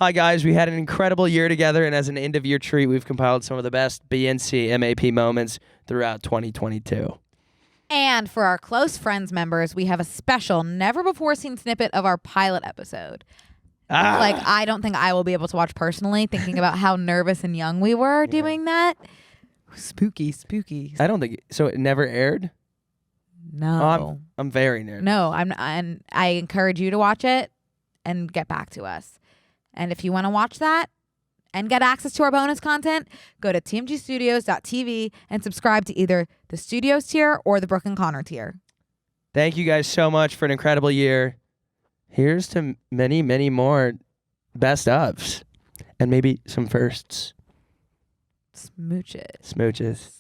Hi, guys. We had an incredible year together, and as an end-of-year treat, we've compiled some of the best BNCMAP moments throughout 2022. And for our close friends members, we have a special, never-before-seen snippet of our pilot episode. Like, I don't think I will be able to watch personally, thinking about how nervous and young we were doing that. Spooky. I don't think so. It never aired. No, I'm very nervous. No, and I encourage you to watch it and get back to us. And if you want to watch that and get access to our bonus content, go to tmgstudios.tv and subscribe to either the Studios tier or the Brooke and Connor tier. Thank you guys so much for an incredible year. Here's to many, many more best ofs and maybe some firsts. Smooches.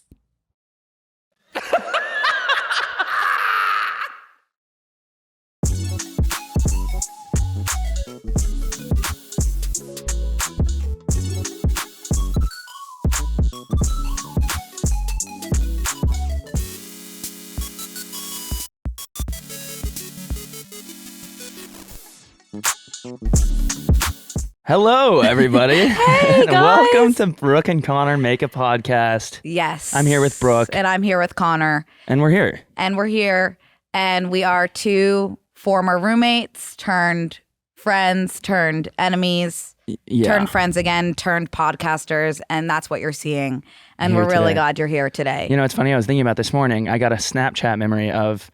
Hello, everybody. Hey, guys. Welcome to Brooke and Connor Make a Podcast. Yes. I'm here with Brooke. And I'm here with Connor. And we're here. And we are two former roommates turned friends, turned enemies, turned friends again, turned podcasters. And that's what you're seeing. And we're really glad you're here today. You know, it's funny. I was thinking about this morning. I got a Snapchat memory of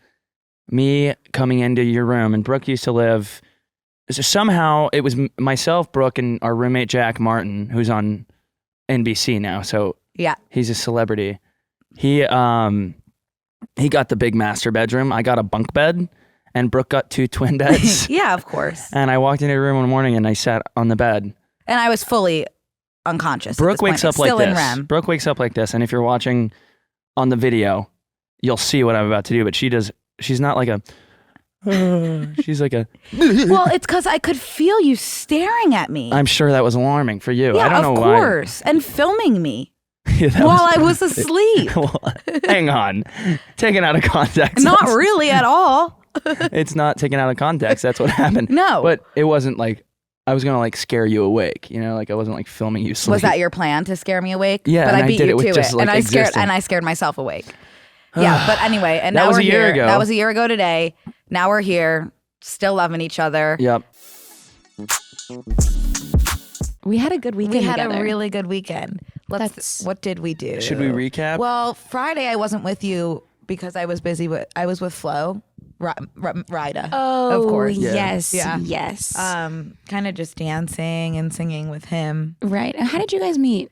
me coming into your room, and Brooke used to live. So somehow it was myself, Brooke, and our roommate Jack Martin, who's on NBC now. So yeah, he's a celebrity. He got the big master bedroom. I got a bunk bed, and Brooke got two twin beds. Yeah, of course. And I walked into the room one morning and I sat on the bed. And I was fully unconscious. Brooke wakes up like still this. In REM. Brooke wakes up like this, and if you're watching on the video, you'll see what I'm about to do. But she's not like a. She's like a. Well, it's because I could feel you staring at me. I'm sure that was alarming for you. Yeah, I don't know why. Of course, and filming me Yeah, while I was asleep. Well, hang on, taken out of context. Not really at all. It's not taken out of context. That's what happened. No, but it wasn't like I was gonna like scare you awake. You know, like I wasn't like filming you sleep. Was that your plan to scare me awake? Yeah, but and I beat did you it with to just, it, like, and existing. I scared myself awake. Yeah, but anyway, and That now was we're a year here. ago. That was a year ago today. Now we're here, still loving each other. Yep. We had a good weekend. We had together. a really good weekend. What did we do? Should we recap? Well, Friday I wasn't with you because I was busy. I was with Flo, Ryda. Oh, of course. Yes. Yeah. Yes. Kind of just dancing and singing with him Right. How did you guys meet?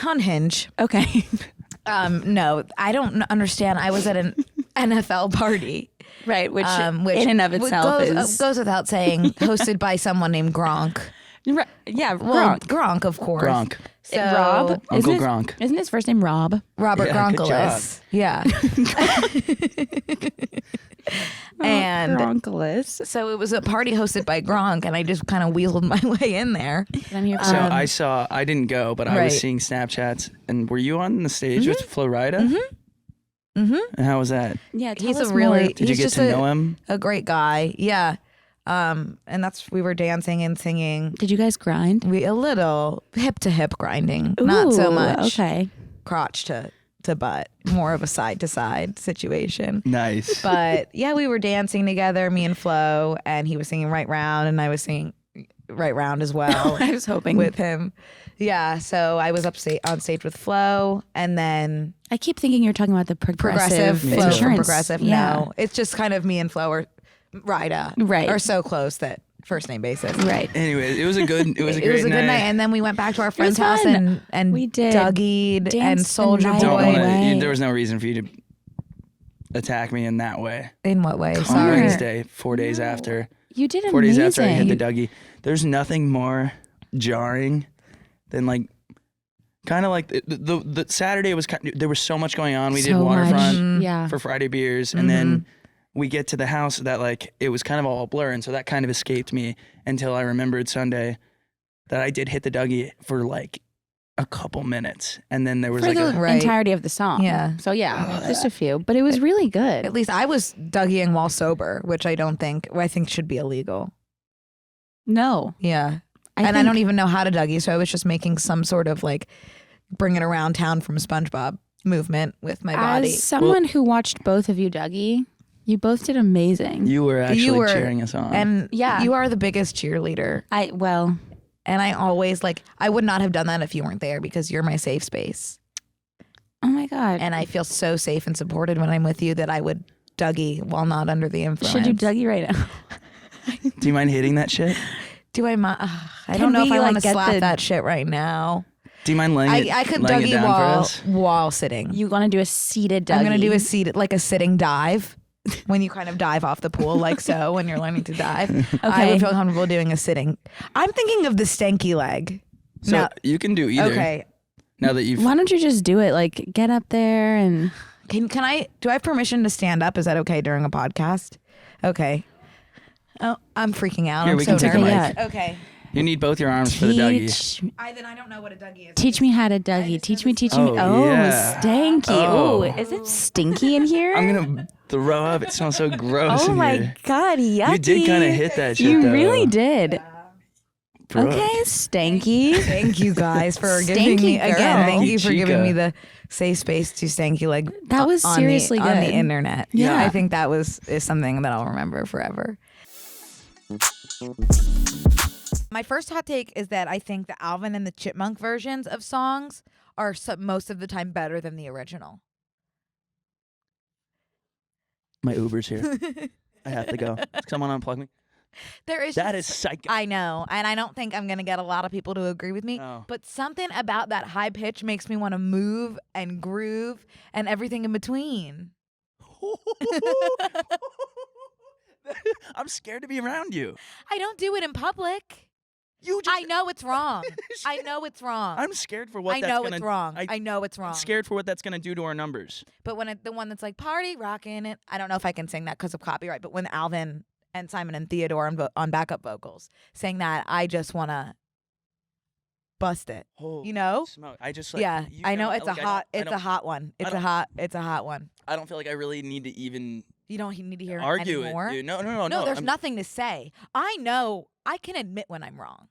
on Hinge. Okay. No, I don't understand. I was at an NFL party. Right. Which Which in and of itself goes without saying, hosted by someone named Gronk. Right. Yeah. Well, Gronk. Gronk, of course. Gronk. So, Rob. Uncle Isn't Gronk. Isn't his first name Rob? Robert Yeah, good Gronkolis. Yeah. And Gronkolis. so it was a party hosted by Gronk, and I just kind of wheeled my way in there. I'm here. So I didn't go, but I right. was seeing Snapchats. And were you on the stage with Flo Rida? Mm-hmm. And how was that? Yeah. He's tell us a really more. Did you he's get just to know him? a great guy. Yeah. And we were dancing and singing. Did you guys grind? We a little hip to hip grinding, not so Ooh, much Okay. crotch to butt, more of a side to side situation. Nice. But yeah, we were dancing together, me and Flo, and he was singing Right Round, and I was singing Right Round as well. I was hoping with him. Yeah, so I was on stage with Flo, and then I keep thinking you're talking about the progressive Me Flo from too. insurance. Progressive. Yeah. No, it's just kind of me and Flo are Right. are so close that first name basis. Right. Anyways, it was a good. It was a It was great a good night, night. and then we went back to our friend's was house fun. and We did. Dougie'd and Danced Soldier and Boy. Don't Right. wanna, there was no reason for you to attack me in that way. In what way? On Sorry. Wednesday, 4 days after. You did 4 days after I hit the amazing. Dougie. There's nothing more jarring than like, kind of like the Saturday was there was so much going on. We did So waterfront much. Yeah. for Friday beers, and then we get to the house that like it was kind of all a blur, and so that kind of escaped me until I remembered Sunday that I did hit the Dougie for like a couple minutes, and then there was For like the a Right. entirety of the song. Yeah. So yeah, just a few, but it was really good. At least I was Dougieing while sober, which I think should be illegal. No. Yeah. I don't even know how to Dougie, so I was just making some sort of like bring it around town from SpongeBob movement with my body. As someone who watched both of you, Dougie, you both did amazing. You were actually cheering us on. And you are the biggest cheerleader. And I always I would not have done that if you weren't there because you're my safe space. Oh my God. And I feel so safe and supported when I'm with you that I would Dougie while not under the influence. Should you Dougie right now? Do you mind hitting that shit? Do I mind? I don't know if I want to slap that shit right now. Do you mind laying it I could laying Dougie it down while sitting. You want to do a seated Dougie? I'm going to do a seated, like a sitting dive. When you kind of dive off the pool, like so, when you're learning to dive. Okay. I would feel comfortable doing a sitting. I'm thinking of the stanky leg. So now, you can do either. Okay. Now that you've... Why don't you just do it? Like, get up there and... Do I have permission to stand up? Is that okay during a podcast? Okay. Oh, I'm freaking out. Here, we can take a mic. Yeah. Okay. You need both your arms for the Dougie. I don't know what a Dougie is. Teach me how to Dougie. Teach me. Oh, yeah. stanky. Oh. Is it stinky in here? I'm going to throw up. It smells so gross in Oh my here. God, yucky. You did kind of hit that shit, You though. really did. Brooke. Okay, stanky. Thank you guys for giving me girl. again. Thank you for Chica. giving me the safe space to stanky leg. That was seriously on the good. internet. Yeah. I think that is something that I'll remember forever. My first hot take is that I think the Alvin and the Chipmunk versions of songs are most of the time better than the original. My Uber's here. I have to go. Someone unplug me. That is psycho. I know, and I don't think I'm going to get a lot of people to agree with me, No. but something about that high pitch makes me want to move and groove and everything in between. I'm scared to be around you. I don't do it in public. I know it's wrong. I know it's wrong. I'm scared for what I that's know gonna... it's wrong. I know it's wrong. I'm scared for what that's going to do to our numbers. But when the one that's like party rocking it, I don't know if I can sing that because of copyright. But when Alvin and Simon and Theodore on backup vocals sang that, I just want to bust it. Holy you know? smoke. I just Yeah, you I know like, it's a hot one. It's a hot one. I don't feel like I really need to even You don't need to hear argue it anymore. it, dude. No. No, there's nothing to say. I know I can admit when I'm wrong.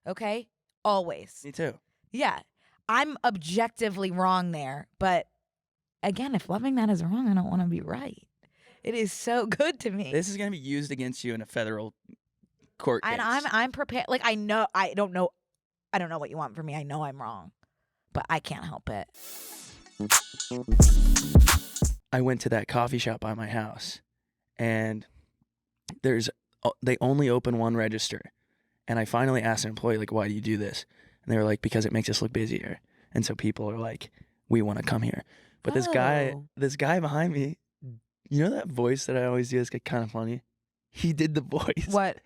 Okay? Always. Me too. Yeah. I'm objectively wrong there. But again, if loving that is wrong, I don't want to be right. It is so good to me. This is going to be used against you in a federal court case. And I'm prepared. Like I don't know what you want from me. I know I'm wrong. But I can't help it. I went to that coffee shop by my house, and they only open one register. And I finally asked an employee, like, why do you do this? And they were like, because it makes us look busier. And so people are like, we want to come here. But this guy behind me, you know that voice that I always do? It's kind of funny. He did the voice. What?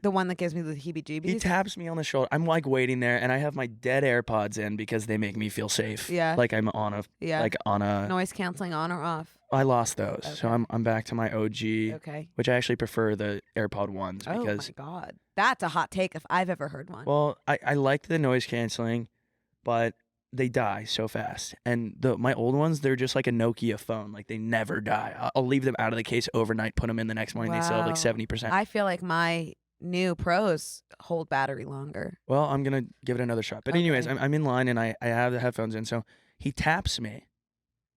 The one that gives me the heebie-jeebies? He taps me on the shoulder. I'm like waiting there, and I have my dead AirPods in because they make me feel safe. Yeah. Like I'm on a Noise canceling on or off? I lost those, Okay. so I'm back to my OG. Okay. Which I actually prefer the AirPod ones Oh because my God. That's a hot take if I've ever heard one. well, I like the noise canceling, but they die so fast. And my old ones, they're just like a Nokia phone. Like they never die. I'll leave them out of the case overnight, put them in the next morning. They still have like 70%. I feel like my new pros hold battery longer. Well, I'm going to give it another shot. But anyways, Okay. I'm in line and I have the headphones in. So he taps me.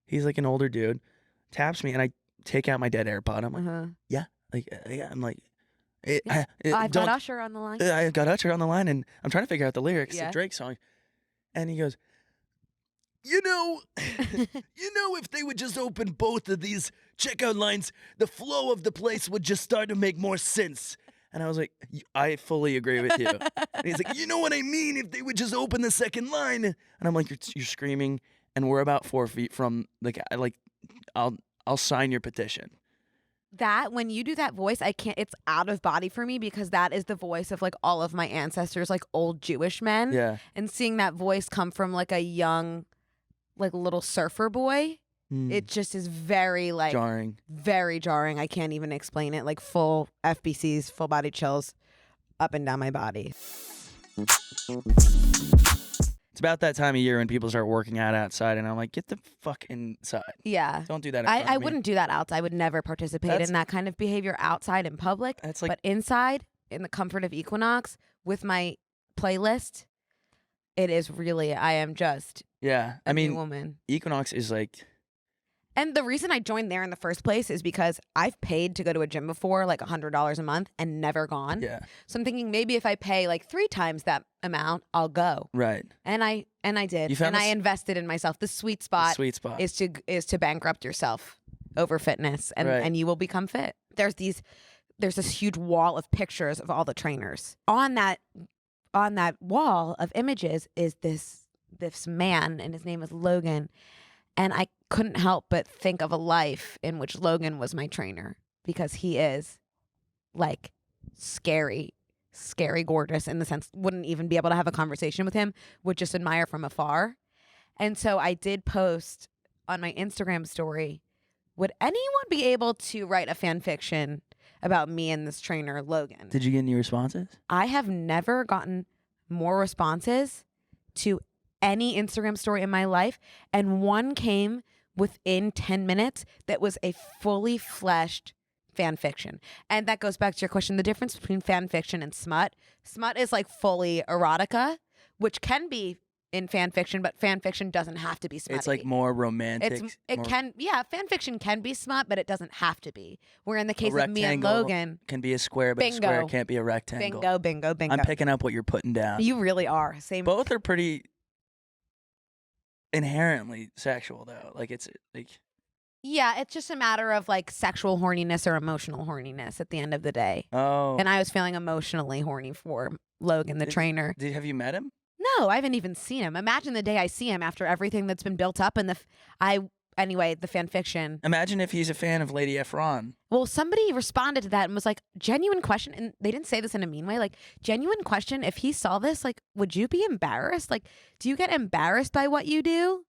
He's like an older dude. Taps me and I take out my dead AirPod. I'm like, yeah. I'm like, I've got Usher on the line. I got Usher on the line and I'm trying to figure out the lyrics to Yeah. Drake song. And he goes, you know, if they would just open both of these checkout lines, the flow of the place would just start to make more sense. And I was like, I fully agree with you. And he's like, you know what I mean? If they would just open the second line. And I'm like, you're screaming. And we're about 4 feet from the guy. Like, I'll sign your petition. That when you do that voice, I can't. It's out of body for me because that is the voice of like all of my ancestors, like old Jewish men. Yeah. And seeing that voice come from like a young, like little surfer boy, it just is very like jarring. Very jarring. I can't even explain it. Like full FBCs, full body chills, up and down my body. It's about that time of year when people start working out outside, and I'm like, get the fuck inside. Yeah. Don't do that in front of I me. wouldn't do that outside. I would never participate in that kind of behavior outside in public. That's like, but inside, in the comfort of Equinox, with my playlist, it is really, I am just Yeah. a new woman. Equinox is like... And the reason I joined there in the first place is because I've paid to go to a gym before, like $100 a month, and never gone. Yeah. So I'm thinking maybe if I pay like 3 times that amount, I'll go. Right. And I did. And I invested in myself. The sweet spot is to bankrupt yourself over fitness, and you will become fit. There's this huge wall of pictures of all the trainers. On that wall of images is this man, and his name is Logan. And I couldn't help but think of a life in which Logan was my trainer, because he is like scary gorgeous, in the sense wouldn't even be able to have a conversation with him, would just admire from afar. And so I did post on my Instagram story, would anyone be able to write a fan fiction about me and this trainer, Logan? Did you get any responses? I have never gotten more responses to any Instagram story in my life, and one came within 10 minutes that was a fully fleshed fan fiction. And that goes back to your question, the difference between fan fiction and smut. Smut is like fully erotica, which can be in fan fiction, but fan fiction doesn't have to be smutty. It's like more romantic. Fan fiction can be smut, but it doesn't have to be. Where in the case of me and Logan, can be a square, but a square can't be a rectangle. Bingo. I'm picking up what you're putting down. You really are. Both are pretty inherently sexual, though. Like, it's like... Yeah, it's just a matter of like sexual horniness or emotional horniness at the end of the day. Oh. And I was feeling emotionally horny for Logan, the trainer. Have you met him? No, I haven't even seen him. Imagine the day I see him after everything that's been built up in the fan fiction. Imagine if he's a fan of Lady Efron. Well, somebody responded to that and was like, genuine question. And they didn't say this in a mean way. Like, genuine question. If he saw this, like, would you be embarrassed? Like, do you get embarrassed by what you do?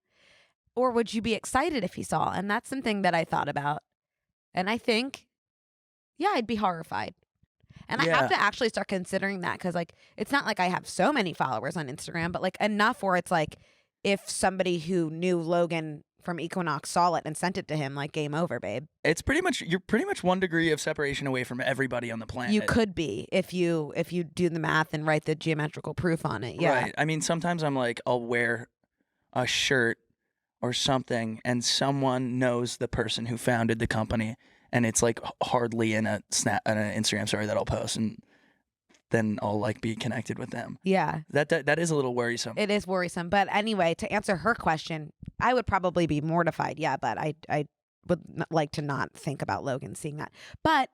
Or would you be excited if he saw? And that's something that I thought about. And I think, yeah, I'd be horrified. And I have to actually start considering that, because like, it's not like I have so many followers on Instagram, but like enough where it's like, if somebody who knew Logan from Equinox saw it and sent it to him, like, game over, babe. It's you're pretty much 1 degree of separation away from everybody on the planet. You could be if you do the math and write the geometrical proof on it. Yeah. Right. I mean, sometimes I'm like, I'll wear a shirt or something, and someone knows the person who founded the company, and it's like hardly in an Instagram story that I'll post, and then I'll like be connected with them. Yeah. That is a little worrisome. It is worrisome. But anyway, to answer her question, I would probably be mortified. Yeah, but I would like to not think about Logan seeing that. But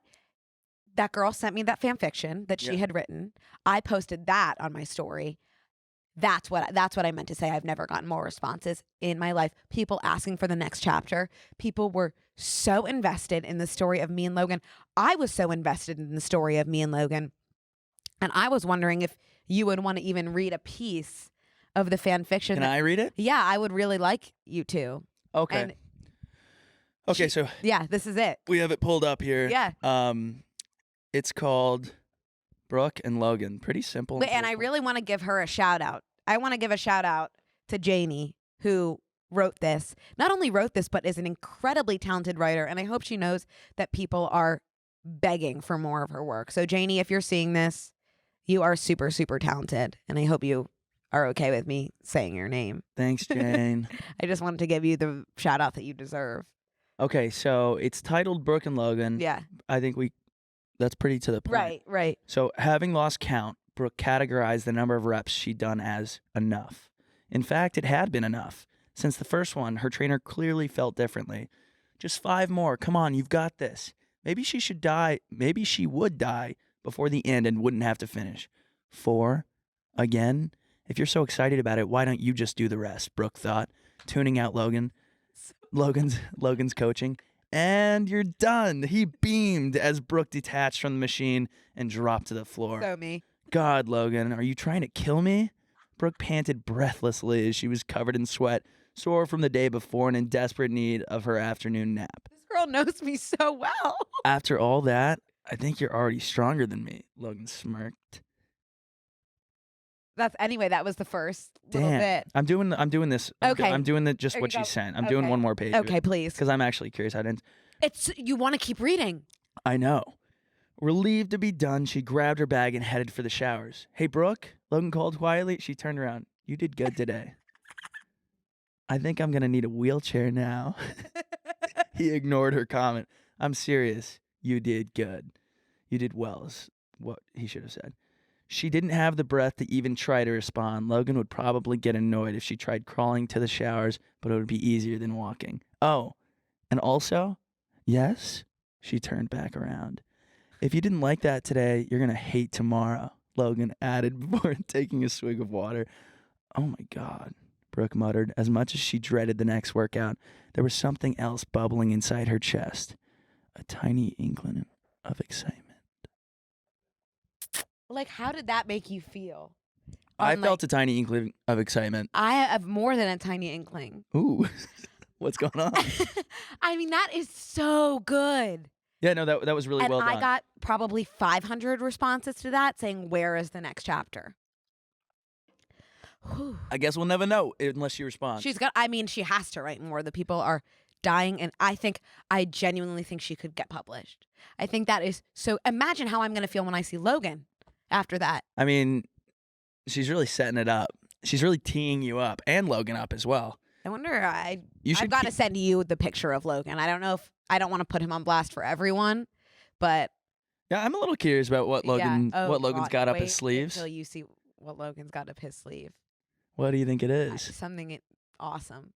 that girl sent me that fan fiction that she had written. I posted that on my story. That's what I meant to say. I've never gotten more responses in my life. People asking for the next chapter. People were so invested in the story of me and Logan. I was so invested in the story of me and Logan. And I was wondering if you would want to even read a piece of the fan fiction. Can I read it? Yeah, I would really like you to. Okay. So yeah, this is it. We have it pulled up here. Yeah. It's called Brooke and Logan. Pretty simple. And I really want to give her a shout out. I want to give a shout out to Janie, who wrote this. Not only wrote this, but is an incredibly talented writer. And I hope she knows that people are begging for more of her work. So Janie, if you're seeing this, you are super, super talented. And I hope you are okay with me saying your name. Thanks, Jane. I just wanted to give you the shout out that you deserve. Okay, so it's titled Brooke and Logan. Yeah. I think that's pretty to the point. Right. So having lost count, Brooke categorized the number of reps she'd done as enough. In fact, it had been enough. Since the first one, her trainer clearly felt differently. Just 5 more. Come on, you've got this. Maybe she should die. Maybe she would die before the end and wouldn't have to finish. 4. Again? If you're so excited about it, why don't you just do the rest? Brooke thought, tuning out Logan's coaching. And you're done. He beamed as Brooke detached from the machine and dropped to the floor. So me. God, Logan, are you trying to kill me? Brooke panted breathlessly as she was covered in sweat, sore from the day before and in desperate need of her afternoon nap. This girl knows me so well. After all that, I think you're already stronger than me, Logan smirked. That was the first little bit. I'm doing this. Okay. I'm doing just what she sent. I'm doing one more page. Okay, please. Because I'm actually curious. You want to keep reading. I know. Relieved to be done, she grabbed her bag and headed for the showers. Hey, Brooke, Logan called quietly. She turned around. You did good today. I think I'm going to need a wheelchair now. He ignored her comment. I'm serious. You did good. You did well is what he should have said. She didn't have the breath to even try to respond. Logan would probably get annoyed if she tried crawling to the showers, but it would be easier than walking. Oh, and also, yes, she turned back around. If you didn't like that today, you're going to hate tomorrow, Logan added before taking a swig of water. Oh my God, Brooke muttered. As much as she dreaded the next workout, there was something else bubbling inside her chest. A tiny inkling of excitement. Like, how did that make you feel? I felt a tiny inkling of excitement. I have more than a tiny inkling. Ooh, what's going on? I mean, that is so good. Yeah, no, that was really well done. And I got probably 500 responses to that saying, where is the next chapter? Whew. I guess we'll never know unless she responds. She has to write more. The people are dying, and I genuinely think she could get published. I think that is so. Imagine how I'm going to feel when I see Logan after that. I mean, she's really setting it up. She's really teeing you up and Logan up as well. I wonder. I've got to send you the picture of Logan. I don't know if I don't want to put him on blast for everyone, but yeah, I'm a little curious about what Logan's got up his sleeves. Until you see what Logan's got up his sleeve. What do you think it is? Something awesome.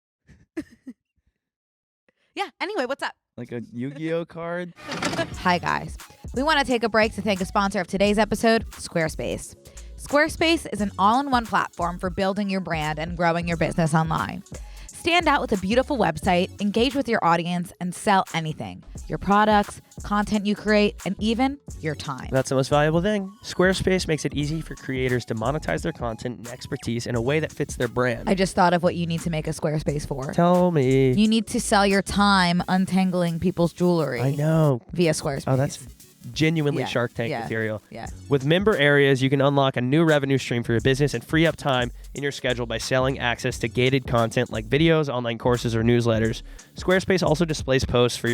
Yeah. Anyway, what's up? Like a Yu-Gi-Oh card? Hi, guys. We want to take a break to thank a sponsor of today's episode, Squarespace. Squarespace is an all-in-one platform for building your brand and growing your business online. Stand out with a beautiful website, engage with your audience, and sell anything. Your products, content you create, and even your time. That's the most valuable thing. Squarespace makes it easy for creators to monetize their content and expertise in a way that fits their brand. I just thought of what you need to make a Squarespace for. Tell me. You need to sell your time untangling people's jewelry. I know. Via Squarespace. Oh, that's genuinely Shark Tank material. Yeah. With member areas, you can unlock a new revenue stream for your business and free up time in your schedule by selling access to gated content like videos, online courses, or newsletters. Squarespace also displays posts from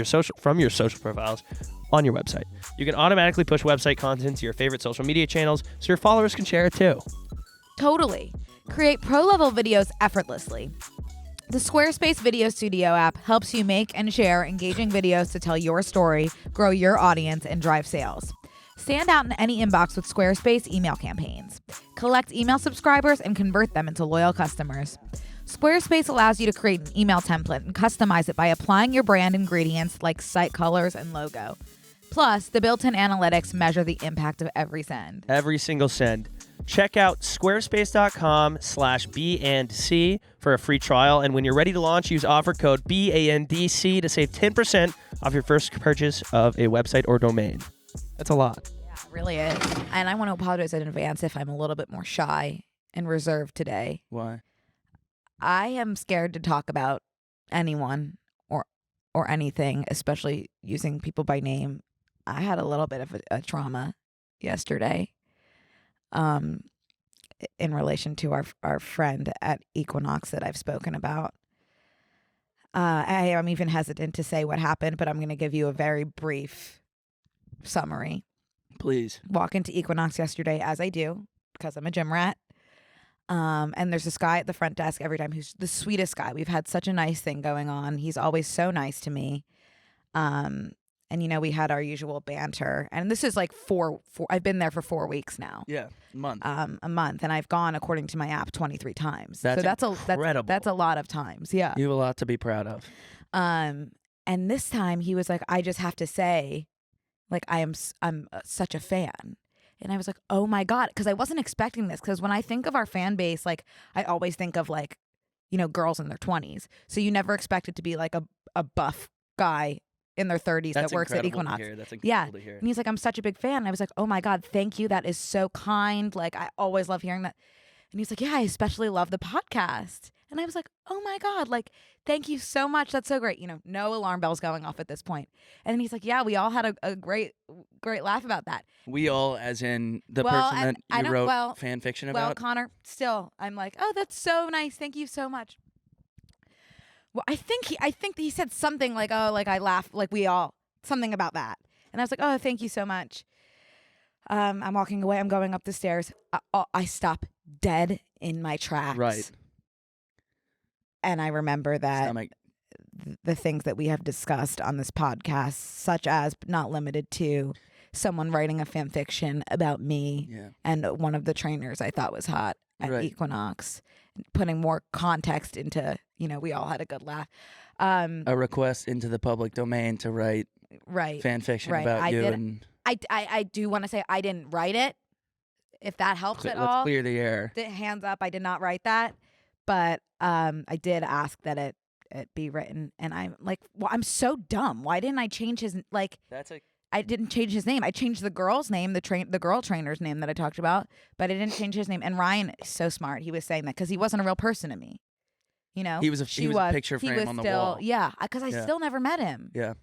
your social profiles on your website. You can automatically push website content to your favorite social media channels so your followers can share it too. Totally. Create pro-level videos effortlessly. The Squarespace Video Studio app helps you make and share engaging videos to tell your story, grow your audience, and drive sales. Stand out in any inbox with Squarespace email campaigns. Collect email subscribers and convert them into loyal customers. Squarespace allows you to create an email template and customize it by applying your brand ingredients like site colors and logo. Plus, the built-in analytics measure the impact of every send. Every single send. Check out squarespace.com/BNC for a free trial. And when you're ready to launch, use offer code BANDC to save 10% off your first purchase of a website or domain. That's a lot. Yeah, it really is. And I want to apologize in advance if I'm a little bit more shy and reserved today. Why? I am scared to talk about anyone or anything, especially using people by name. I had a little bit of a trauma yesterday. In relation to our friend at Equinox that I've spoken about. I'm even hesitant to say what happened, but I'm going to give you a very brief summary. Please. Walk into Equinox yesterday, as I do, because I'm a gym rat. And there's this guy at the front desk every time who's the sweetest guy. We've had such a nice thing going on. He's always so nice to me. And, we had our usual banter. And this is like I've been there for 4 weeks now. Yeah, a month. A month. And I've gone, according to my app, 23 times. That's incredible. That's a lot of times. Yeah. You have a lot to be proud of. And this time he was like, I just have to say, like, I'm such a fan. And I was like, oh my God. Because I wasn't expecting this. Because when I think of our fan base, like, I always think of like, girls in their 20s. So you never expect it to be like a buff guy in their 30s that works at Equinox. That's incredible to hear. And he's like, I'm such a big fan. And I was like, oh my God, thank you. That is so kind. Like, I always love hearing that. And he's like, yeah, I especially love the podcast. And I was like, oh my God, like, thank you so much. That's so great. No alarm bells going off at this point. And then he's like, yeah, we all had a great laugh about that. We all, as in the person that you wrote fan fiction about? Well, Connor, still, I'm like, oh, that's so nice. Thank you so much. Well, I think he said something like, oh, like I laughed, like we all, something about that. And I was like, oh, thank you so much. I'm walking away. I'm going up the stairs. I stop dead in my tracks. Right. And I remember that Stomach. the things that we have discussed on this podcast, such as but not limited to someone writing a fan fiction about me and one of the trainers I thought was hot at Equinox, putting more context into, we all had a good laugh. A request into the public domain to write fan fiction about you. And I do want to say I didn't write it, if that helps at all. Let's clear the air. Hands up, I did not write that. But I did ask that it be written. And I'm like, well, I'm so dumb. Why didn't I change his, I didn't change his name. I changed the girl's name, the girl trainer's name that I talked about, but I didn't change his name. And Ryan is so smart. He was saying that because he wasn't a real person to me. He was a picture frame on the wall. Yeah, because I still never met him. Yeah.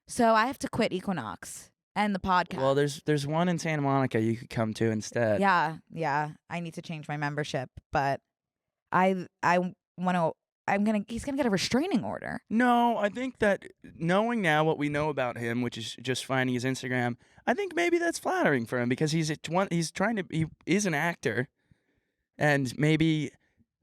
So I have to quit Equinox and the podcast. Well, there's one in Santa Monica you could come to instead. Yeah. I need to change my membership, but I want to. He's gonna get a restraining order. No, I think that knowing now what we know about him, which is just finding his Instagram, I think maybe that's flattering for him because he is an actor, and maybe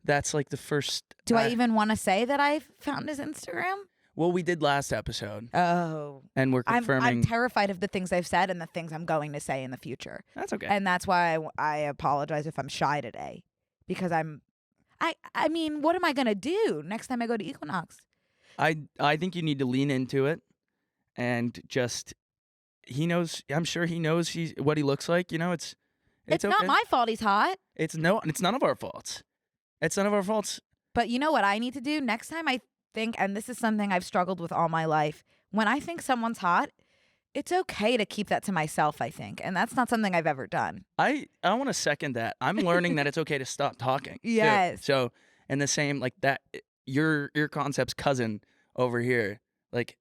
that's like the first. Do I even want to say that I found his Instagram? Well, we did last episode. Oh, and we're confirming. I'm terrified of the things I've said and the things I'm going to say in the future. That's okay, and that's why I apologize if I'm shy today, because I mean, what am I going to do next time I go to Equinox? I think you need to lean into it and just, he knows, I'm sure he knows what he looks like. It's okay. Not my fault he's hot. It's none of our faults. It's none of our faults. But you know what I need to do next time I think, and this is something I've struggled with all my life, when I think someone's hot, it's okay to keep that to myself, I think. And that's not something I've ever done. I want to second that. I'm learning that it's okay to stop talking. Yes. Too. So, and the same, like that, your concept's cousin over here, like.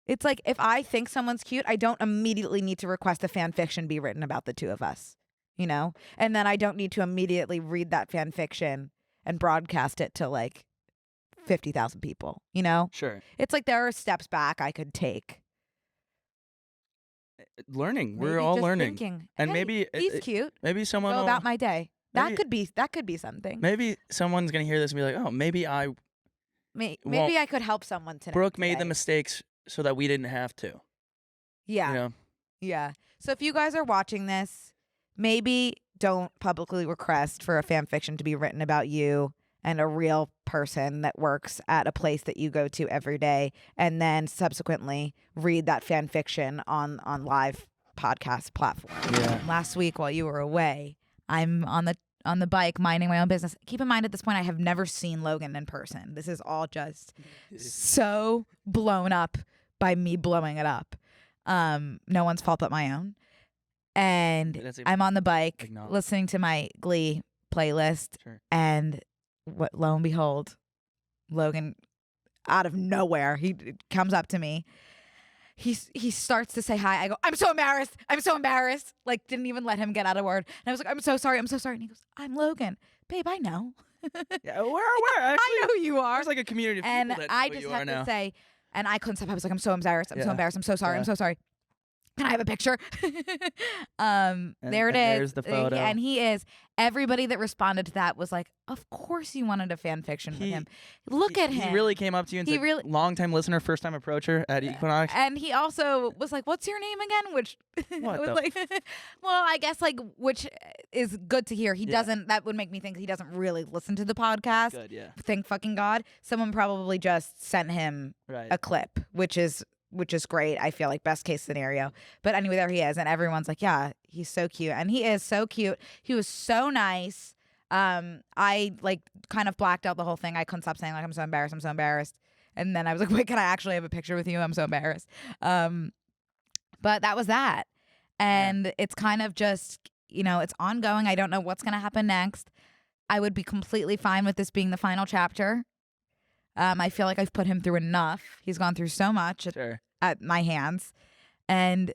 It's like if I think someone's cute, I don't immediately need to request a fan fiction be written about the two of us, And then I don't need to immediately read that fan fiction and broadcast it to like 50,000 people, Sure. It's like there are steps back I could take. Learning. Maybe We're all just learning. Thinking, and hey, maybe he's cute. Maybe someone go will, about my day. That could be something. Maybe someone's gonna hear this and be like, oh, maybe maybe I could help someone today. Brooke made the mistakes so that we didn't have to. Yeah. Yeah. So if you guys are watching this, maybe don't publicly request for a fan fiction to be written about you and a real person that works at a place that you go to every day, and then subsequently read that fan fiction on live podcast platform. Yeah. Last week while you were away, I'm on the bike minding my own business. Keep in mind at this point I have never seen Logan in person. This is all just so blown up by me blowing it up. No one's fault but my own. And I'm on the bike listening to my Glee playlist, and lo and behold, Logan, out of nowhere, he comes up to me. He starts to say hi. I go, I'm so embarrassed. Like, didn't even let him get out a word. And I was like, I'm so sorry. And he goes, I'm Logan. Babe, I know. Yeah, where? Actually, I know who you are. There's like a community of people and that I know just you have are to now. say, and I couldn't stop. I was like, I'm so embarrassed. I'm so embarrassed. I'm so sorry. I'm so sorry. Can I have a picture? There it is. There's the photo. And he is. Everybody that responded to that was like, of course you wanted a fan fiction with him. Look at him. He really came up to you and said, long-time listener, first-time approacher at Equinox. And he also was like, what's your name again? Which what was like, well, I guess which is good to hear. He doesn't, that would make me think he doesn't really listen to the podcast. Good, yeah. Thank fucking God. Someone probably just sent him a clip, which is great. I feel like best case scenario. But anyway, there he is. And everyone's like, yeah, he's so cute. And he is so cute. He was so nice. I like kind of blacked out the whole thing. I couldn't stop saying like, I'm so embarrassed. And then I was like, wait, can I actually have a picture with you? I'm so embarrassed. But that was that. And it's kind of just, it's ongoing. I don't know what's going to happen next. I would be completely fine with this being the final chapter. I feel like I've put him through enough. He's gone through so much at my hands. And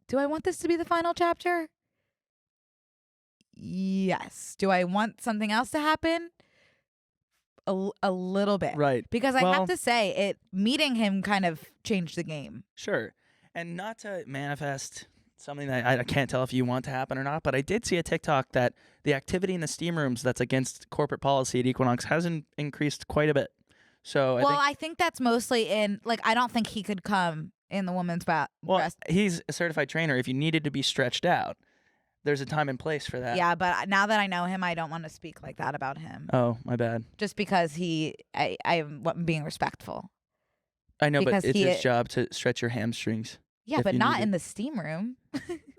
do I want this to be the final chapter? Yes. Do I want something else to happen? A little bit. Right. Because I have to say, meeting him kind of changed the game. Sure. And not to manifest something that I can't tell if you want to happen or not, but I did see a TikTok that the activity in the steam rooms that's against corporate policy at Equinox hasn't increased quite a bit. So I think that's mostly in, like, I don't think he could come in the women's breast. He's a certified trainer. If you needed to be stretched out, there's a time and place for that. Yeah, but now that I know him, I don't want to speak like that about him. Oh, my bad. Just because I'm being respectful. I know, Because but it's his job to stretch your hamstrings. Yeah, but not in the steam room.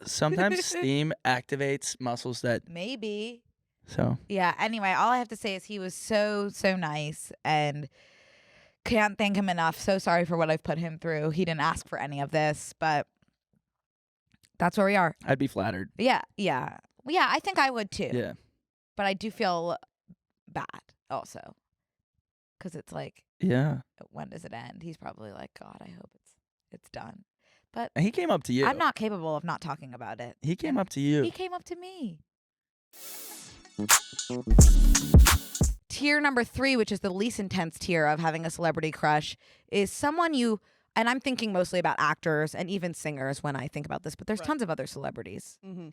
Sometimes steam activates muscles that... Maybe. So. Yeah, anyway, all I have to say is he was so nice and can't thank him enough. So sorry for what I've put him through. He didn't ask for any of this, but that's where we are. I'd be flattered. Yeah, I think I would too. Yeah. But I do feel bad also. Because it's like, yeah, when does it end? He's probably like, God, I hope it's done. But he came up to you. I'm not capable of not talking about it. He came up to you. He came up to me. Tier number 3, which is the least intense tier of having a celebrity crush, is someone and I'm thinking mostly about actors and even singers when I think about this, but there's tons of other celebrities. Mm-hmm.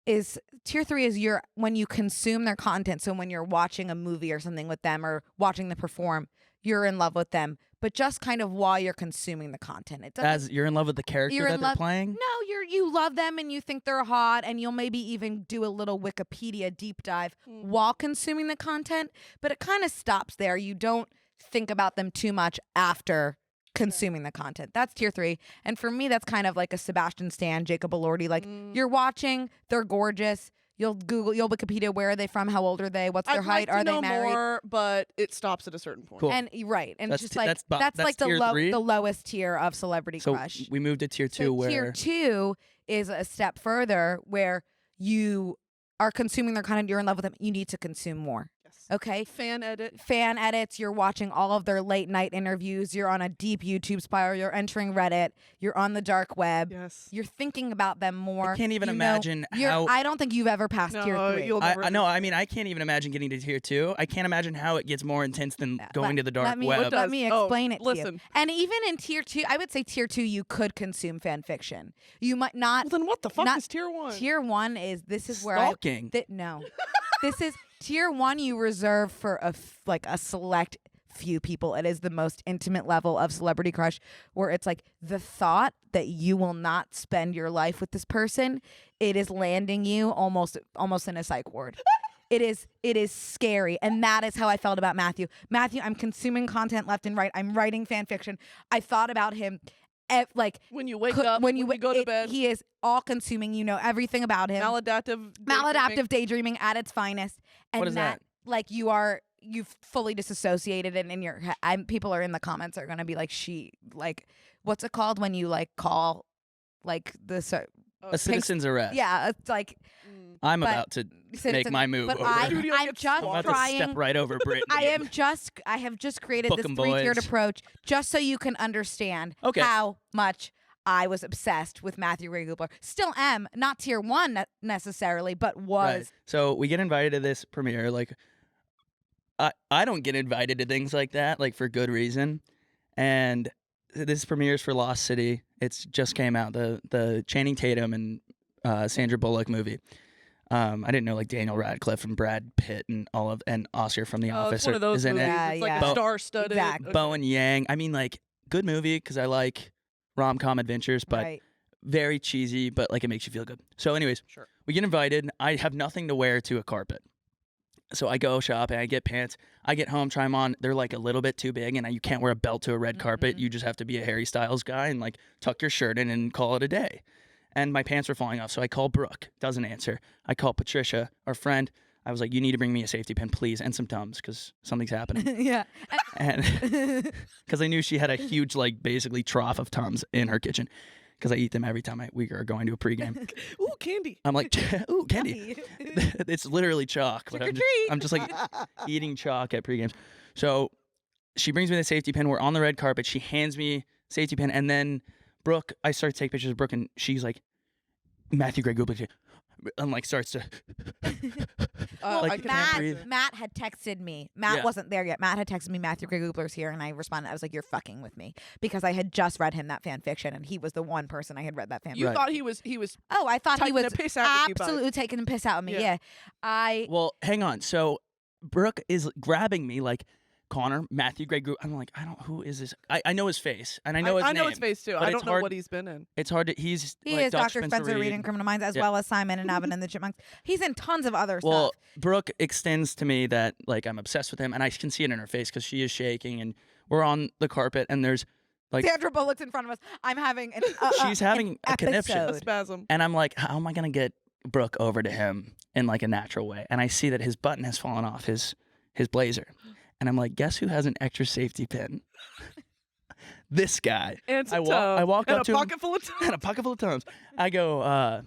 Is tier 3 is when you consume their content. So when you're watching a movie or something with them or watching them perform, you're in love with them, but just kind of while you're consuming the content. As you're in love with the character that they're playing? No, you love them and you think they're hot, and you'll maybe even do a little Wikipedia deep dive while consuming the content, but it kind of stops there. You don't think about them too much after consuming the content. That's tier 3. And for me, that's kind of like a Sebastian Stan, Jacob Elordi. Like, you're watching, they're gorgeous. You'll Wikipedia, where are they from? How old are they? What's their height? Are they married? More, but it stops at a certain point. Cool. And and that's just like that's like the lowest tier of celebrity crush. So we moved to tier 2 where tier 2 is a step further where you are consuming their content, you're in love with them, you need to consume more. Yes. Okay? Fan edits, you're watching all of their late night interviews, you're on a deep YouTube spiral, you're entering Reddit, you're on the dark web. Yes. You're thinking about them more. I can't even imagine how... I don't think you've ever passed tier 3. I can't even imagine getting to tier 2. I can't imagine how it gets more intense than going to the dark web. Let me explain it to listen. you. And even in tier 2, I would say tier 2, you could consume fan fiction. You might not. Well, then what the fuck is tier 1? Tier 1 is, this is where Stalking. No. This is tier 1 you reserve for a select few people. It is the most intimate level of celebrity crush, where it's like the thought that you will not spend your life with this person, it is landing you almost in a psych ward. It is scary. And that is how I felt about Matthew. I'm consuming content left and right. I'm writing fan fiction. I thought about him when you wake up, when you go to bed. He is all consuming. You know everything about him. Maladaptive daydreaming at its finest. And what is that? Like you've fully disassociated, and in your people are in the comments are gonna be like, what's it called when you like call like the a citizen's arrest. Yeah, it's like I'm about to make my move. But over. I'm just I'm about trying. to step right over Brittany. I have just created this 3-tiered approach just so you can understand how much I was obsessed with Matthew Ray Gubler. Still am, not tier 1 necessarily, but was. Right. So we get invited to this premiere. Like, I don't get invited to things like that, like for good reason. And this premieres for Lost City. It's just came out, the Channing Tatum and Sandra Bullock movie. I didn't know like Daniel Radcliffe and Brad Pitt and Oscar from The Office. It's one of those is in movies. it. It's like a star-studded. Exactly. Bowen Yang. I mean, like, good movie because I like rom-com adventures, but very cheesy, but like it makes you feel good. So anyways, we get invited. I have nothing to wear to a carpet. So I go shopping, I get pants, I get home, try them on. They're like a little bit too big, and you can't wear a belt to a red carpet. You just have to be a Harry Styles guy and like tuck your shirt in and call it a day. And my pants were falling off, so I call Brooke, doesn't answer. I call Patricia, our friend. I was like, you need to bring me a safety pin, please, and some Tums, because something's happening. Yeah. And because I knew she had a huge, like, basically trough of Tums in her kitchen, because I eat them every time we are going to a pregame. Ooh, candy. I'm like, ooh, candy. It's literally chalk. But I'm just like eating chalk at pregames. So she brings me the safety pin. We're on the red carpet. She hands me safety pin. And then Brooke, I start to take pictures of Brooke, and she's like, Matthew Gray Gubler. and like starts to. I can't breathe. Matt had texted me. Matt wasn't there yet. Matt had texted me, Matthew Gray Goobler's here, and I responded. I was like, "You're fucking with me," because I had just read him that fan fiction, and he was the one person I had read that fan. You thought he was. Oh, I thought he was the piss out absolutely taking the piss out of me. Yeah. Well, hang on. So Brooke is grabbing me like. Connor, Matthew Gray Group. I'm like, who is this? I know his face, and I know his name. I know his face too. I don't know what he's been in. It's hard to. He like is Dr. Spencer Reed in Criminal Minds, as well as Simon and Evan and the Chipmunks. He's in tons of other stuff. Well, Brooke extends to me that like I'm obsessed with him, and I can see it in her face because she is shaking, and we're on the carpet, and there's like Sandra Bullock's in front of us. I'm having an she's having a conniption, a spasm, and I'm like, how am I gonna get Brooke over to him in like a natural way? And I see that his button has fallen off his blazer. And I'm like, guess who has an extra safety pin? This guy. And I walk up to him. And a pocket full of Tums. I go,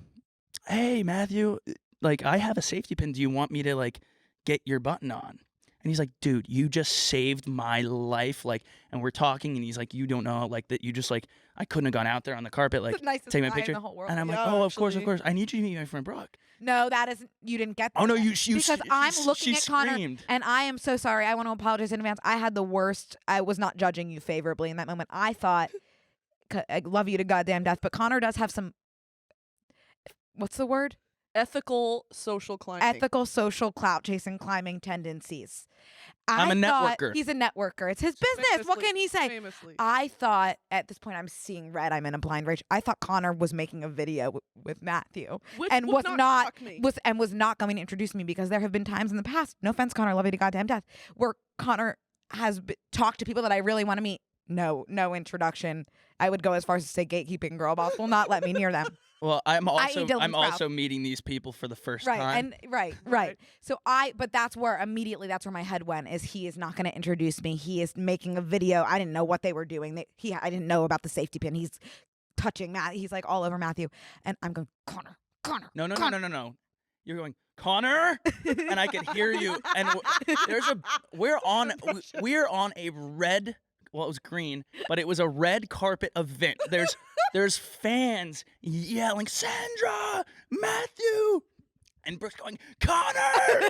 hey, Matthew, like, I have a safety pin. Do you want me to, like, get your button on? And he's like, dude, you just saved my life. Like, and we're talking, and he's like, you don't know, like, that you just, like, I couldn't have gone out there on the carpet, like, take my picture. In the whole world. And I'm like, of course. I need you to meet my friend Brooke. No, that isn't. You didn't get that. Oh, no, because I'm looking at Connor, screamed. and I am so sorry. I want to apologize in advance. I had the worst. I was not judging you favorably in that moment. I thought, I love you to goddamn death, but Connor does have some, what's the word? Ethical social climbing. Ethical social clout chasing climbing tendencies. I'm a networker. He's a networker. It's his business. What can he say? Famously. I thought at this point I'm seeing red. I'm in a blind rage. I thought Connor was making a video with Matthew, and was not going to introduce me, because there have been times in the past. No offense, Connor, love you to goddamn death, where Connor has talked to people that I really want to meet. No introduction. I would go as far as to say gatekeeping. Girl boss will not let me near them. Well, I'm also meeting these people for the first time. Right. So but that's where my head went, is he is not going to introduce me. He is making a video. I didn't know what they were doing. I didn't know about the safety pin. He's touching Matt. He's like all over Matthew, and I'm going, Connor. No. You're going, Connor, and I can hear you. And we're on a red. Well, it was green, but it was a red carpet event. There's fans yelling, Sandra, Matthew, and Brooke's going, Connor,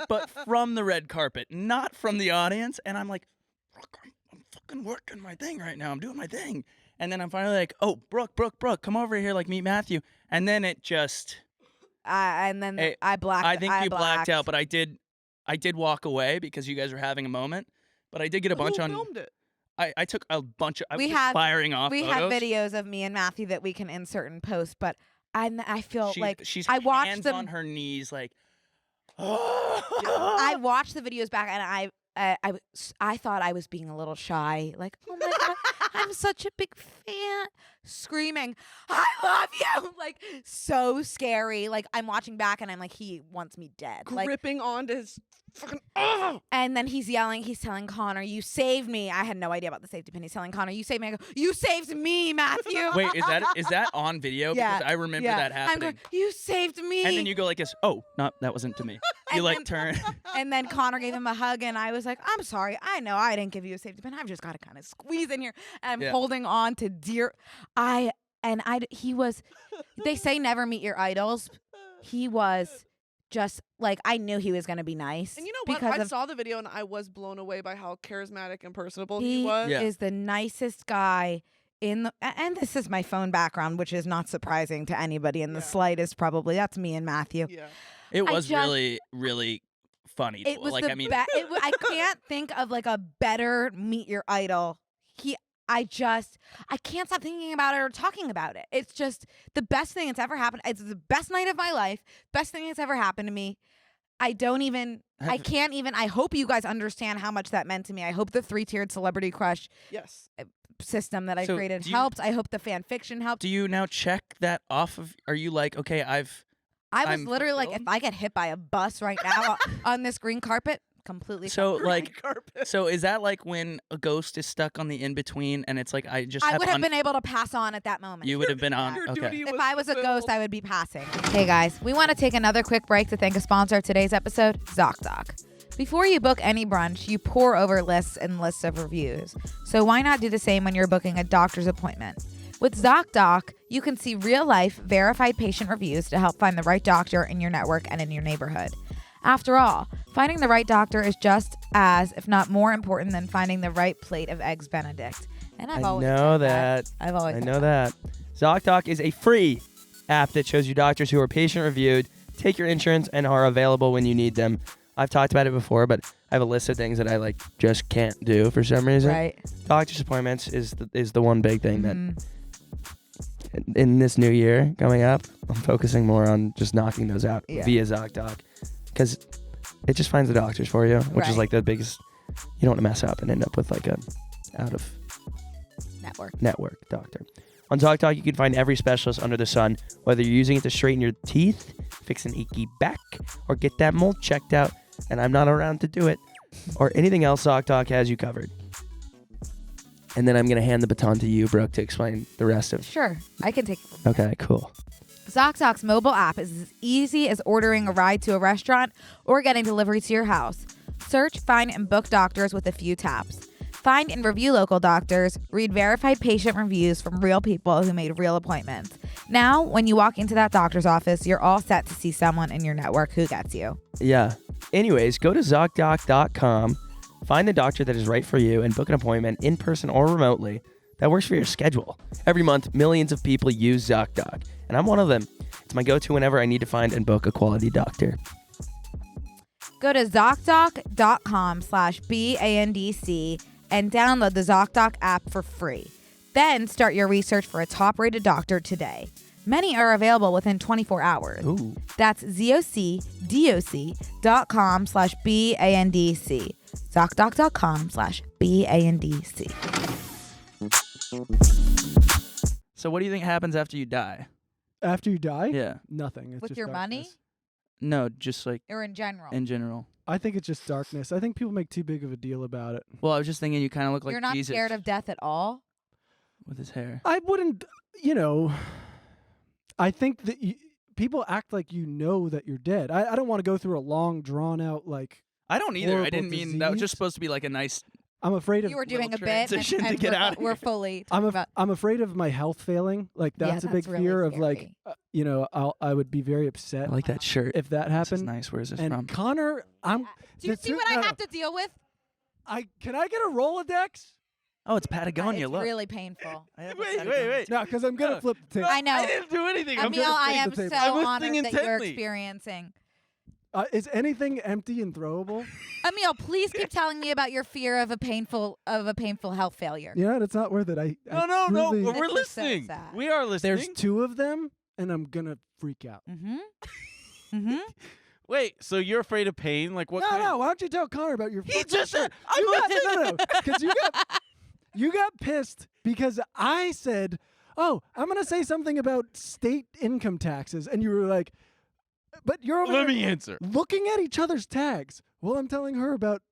but from the red carpet, not from the audience. And I'm like, Brooke, I'm fucking working my thing right now. I'm doing my thing. And then I'm finally like, oh, Brooke, come over here, like, meet Matthew. And then it just, I blacked. I think you blacked out, but I did walk away because you guys were having a moment. But I did get a bunch on. Filmed it? I took a bunch of. I was firing off. We photos. have videos of me and Matthew that we can insert in post, but I feel like she's I watched hands them on her knees, like. I watched the videos back, and I thought I was being a little shy, like, oh my god, I'm such a big fan, screaming, I love you, like, so scary. Like, I'm watching back, and I'm like, he wants me dead, gripping onto his fucking. And then he's yelling. He's telling Connor, "You saved me." I had no idea about the safety pin. He's telling Connor, "You saved me." I go, "You saved me, Matthew." Wait, is that on video? Yeah, because I remember that happening. I'm going, "You saved me." And then you go like this. Oh, no, that wasn't to me. You like turn. And then Connor gave him a hug, and I was like, "I'm sorry. I know I didn't give you a safety pin. I've just got to kind of squeeze in here." And I'm holding on to dear. He was. They say never meet your idols. He was. Just like, I knew he was going to be nice. And you know what? I saw the video and I was blown away by how charismatic and personable he was. He is the nicest guy and this is my phone background, which is not surprising to anybody in the slightest, probably. That's me and Matthew. Yeah. It was really, really funny. It was like, I can't think of like a better meet your idol. I can't stop thinking about it or talking about it. It's just the best thing that's ever happened. It's the best night of my life. Best thing that's ever happened to me. I can't even. I hope you guys understand how much that meant to me. I hope the 3-tiered celebrity crush system that I created helped. I hope the fan fiction helped. Do you now check that off of? Are you like, okay, I was literally like, if I get hit by a bus right now on this green carpet, completely. So so is that like when a ghost is stuck on the in between and it's like I would have been able to pass on at that moment. You would have been on. Okay. If I was a ghost, I would be passing. Hey guys, we want to take another quick break to thank a sponsor of today's episode, Zocdoc. Before you book any brunch, you pore over lists and lists of reviews. So why not do the same when you're booking a doctor's appointment? With Zocdoc, You can see real-life, verified patient reviews to help find the right doctor in your network and in your neighborhood. After all, finding the right doctor is just as, if not more important than finding the right plate of Eggs Benedict. And I've always know said that. I've always I said know that. Zocdoc is a free app that shows you doctors who are patient reviewed, take your insurance, and are available when you need them. I've talked about it before, but I have a list of things that I just can't do for some reason. Right. Doctor's appointments is the one big thing that in this new year coming up, I'm focusing more on just knocking those out via Zocdoc, because it just finds the doctors for you, which is the biggest. You don't want to mess up and end up with a out of network doctor. On Zocdoc, you can find every specialist under the sun, whether you're using it to straighten your teeth, fix an achy back, or get that mole checked out, and I'm not around to do it, or anything else. Zocdoc has you covered. And then I'm going to hand the baton to you, Brooke, to explain the rest of. Sure, I can take it from Okay, cool. Zocdoc's mobile app is as easy as ordering a ride to a restaurant or getting delivery to your house. Search, find, and book doctors with a few taps. Find and review local doctors. Read verified patient reviews from real people who made real appointments. Now, when you walk into that doctor's office, you're all set to see someone in your network who gets you. Yeah. Anyways, go to Zocdoc.com, find the doctor that is right for you, and book an appointment in person or remotely that works for your schedule. Every month, millions of people use Zocdoc, and I'm one of them. It's my go-to whenever I need to find and book a quality doctor. Go to Zocdoc.com/BANDC and download the Zocdoc app for free. Then start your research for a top-rated doctor today. Many are available within 24 hours. Ooh. That's ZocDoc.com/BANDC. Zocdoc.com/BANDC. So what do you think happens after you die? After you die? Yeah. Nothing. It's With just your darkness. money? No, just Or in general? in general. I think it's just darkness. I think people make too big of a deal about it. Well, I was just thinking you kind of look like You're not Jesus scared of death at all? with his hair. I wouldn't, I think that people act like that you're dead. I don't want to go through a long, drawn-out, I don't either. I horrible didn't mean that was just disease. supposed to be like a nice. I'm afraid of. You were doing a little bit transition and to get out of we're here. fully talking about... I'm afraid of my health failing. That's a big that's really fear of scary. I would be very upset I like that shirt. if that This is happened. nice. Where is this And from? Connor, Do you the see two- what I no, have to deal with? Can I get a Rolodex? Oh, it's Patagonia. It's look. really painful. I have a Wait, Patagonia. wait. No, because I'm gonna flip the tape. I know. I didn't do anything. I'm Emil, just I flip am the so table. I'm listening honored that you're intently. experiencing. Is anything empty and throwable? Emil, please keep telling me about your fear of a painful health failure. It's not worth it. No, really- we're This is so listening. sad. We are listening. There's 2 of them, and I'm gonna freak out. Mm-hmm. Mm-hmm. Wait, so you're afraid of pain? Like what? No, kind? why don't you tell Connor about your? He just said. Because you got pissed because I said, "Oh, I'm gonna say something about state income taxes," and you were like, "But you're over Let there me answer. looking at each other's tags." Well, I'm telling her about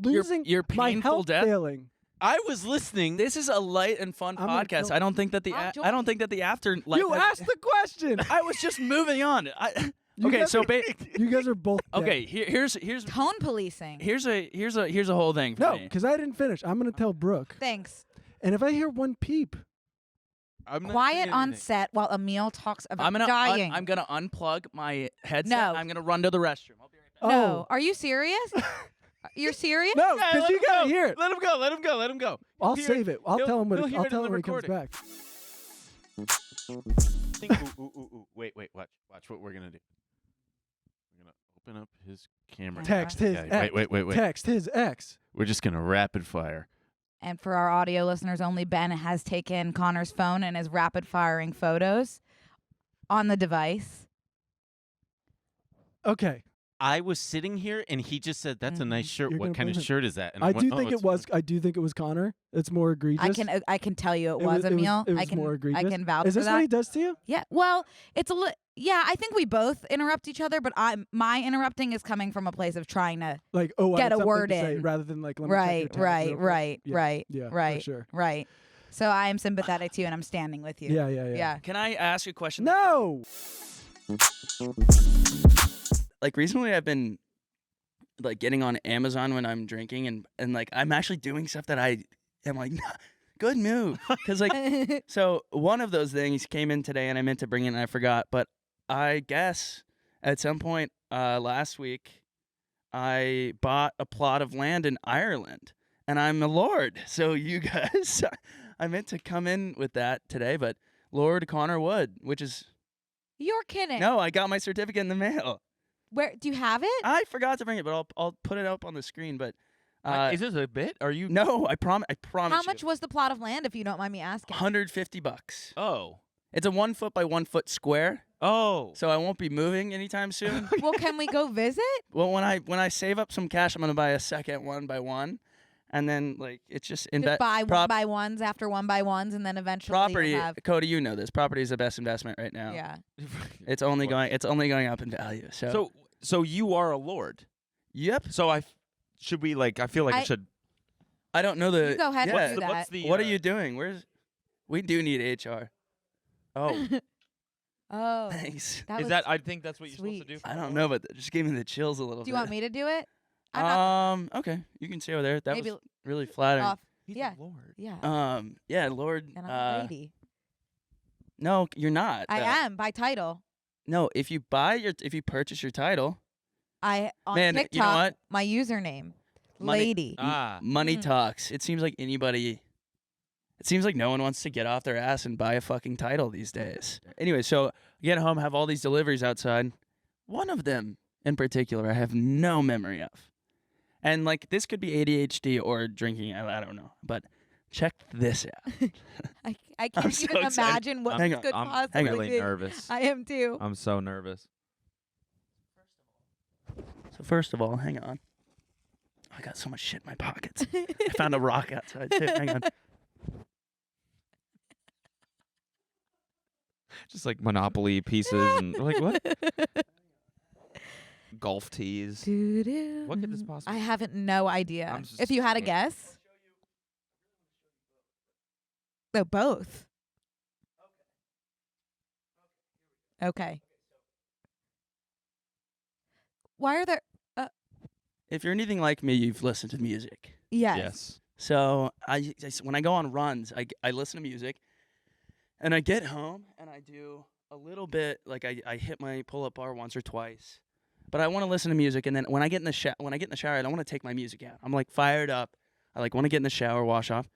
losing your my painful health death? failing. I was listening. This is a light and fun I'm gonna podcast. kill- I don't think that the I'll I don't think that the after. You asked the question. I was just moving on. You Okay, guys so are- you guys are both dead. okay. Here's Tone policing. here's a whole thing for No, me. because I didn't finish. I'm gonna tell Brooke, Thanks. and if I hear one peep, I'm not Quiet saying on anything. set while Emil talks about I'm gonna dying. I'm gonna unplug my headset. No. I'm gonna run to the restroom. I'll be right back. No. oh Are you serious? You're serious? no, Yeah, because let you him gotta go. hear it. Let him go. Let him go. Let him go. I'll He'll save it. I'll he'll- tell him when he'll hear I'll it tell in him the when he comes recording. back. Ooh. Wait. Watch what we're gonna do. We're gonna open up his camera. Text his Yeah, ex. wait. Text his ex. We're just gonna rapid fire. And for our audio listeners only, Ben has taken Connor's phone and is rapid firing photos on the device. Okay. I was sitting here and he just said, "That's a nice shirt. You're What gonna kind of blame him. shirt is that?" And I went, do "Oh, think it's it was. I do think it was Connor. It's more egregious. I can tell you it It was Emil. It was I can more egregious. I can vouch Is for this that. what he does to you? Yeah. Well, it's a yeah, I think we both interrupt each other, but my interrupting is coming from a place of trying to Like, oh, I Get have a something word to say, in. rather than like, let me check your tabs real quick. Yeah, for right. sure. Right. So I am sympathetic to you and I'm standing with you. Yeah. Yeah. Can I ask you a question? No. Like recently, I've been like getting on Amazon when I'm drinking, and like I'm actually doing stuff that I am like good move. Because like, so one of those things came in today, and I meant to bring it, and I forgot. But I guess at some point last week, I bought a plot of land in Ireland, and I'm a lord. So you guys, I meant to come in with that today, but Lord Connor Wood, which is You're kidding. no, I got my certificate in the mail. Where do you have it? I forgot to bring it, but I'll put it up on the screen. But Is this a bit? Are you? no, I promise. How much was the plot of land, if you don't mind me asking? $150. Oh. It's a 1 foot by 1 foot square, Oh. so I won't be moving anytime soon. Well, can we go visit? Well, when I save up some cash, I'm gonna buy a second 1 by 1, and then like it's just Just buy 1 by 1s after 1 by 1s, and then eventually property. you'll have. Cody, you know this. Property is the best investment right now. Yeah. It's only going up in value. So you are a lord. Yep. So should we like? I feel like I should. I don't know the. You go ahead yeah. and do that. What's the? What are you doing? We do need HR. Oh, Oh. thanks. That Is was that? I think that's what you're supposed to sweet. do. I don't know, but that just gave me the chills a little Do bit. you want me to do it? I'm not Okay, you can stay over there. That maybe was really flattering. off. He's Yeah. a lord. Yeah. Yeah, Lord. And I'm a lady. No, you're not. I am by title. No, if you purchase your title, On Man, you know TikTok, what? my username, Money- lady. money talks. It seems like no one wants to get off their ass and buy a fucking title these days. Anyway, so I get home, have all these deliveries outside. One of them in particular, I have no memory of. And like this could be ADHD or drinking. I don't know. But check this out. I I'm can't so even excited. imagine what Hang this on, could I'm possibly really be. nervous. I am too. I'm so nervous. So first of all, hang on. I got so much shit in my pockets. I found a rock outside too. Hang on. Just like Monopoly pieces and like what? Golf tees. What could this possibly? I have no idea. I'm just If you had a scared. guess. No, both. Okay. Why are there? If you're anything like me, you've listened to music. Yes. So when I go on runs, I listen to music, and I get home and I do a little bit like I hit my pull-up bar once or twice, but I want to listen to music. And then when I get in the shower, I don't want to take my music out. I'm like fired up. I like want to get in the shower, wash off.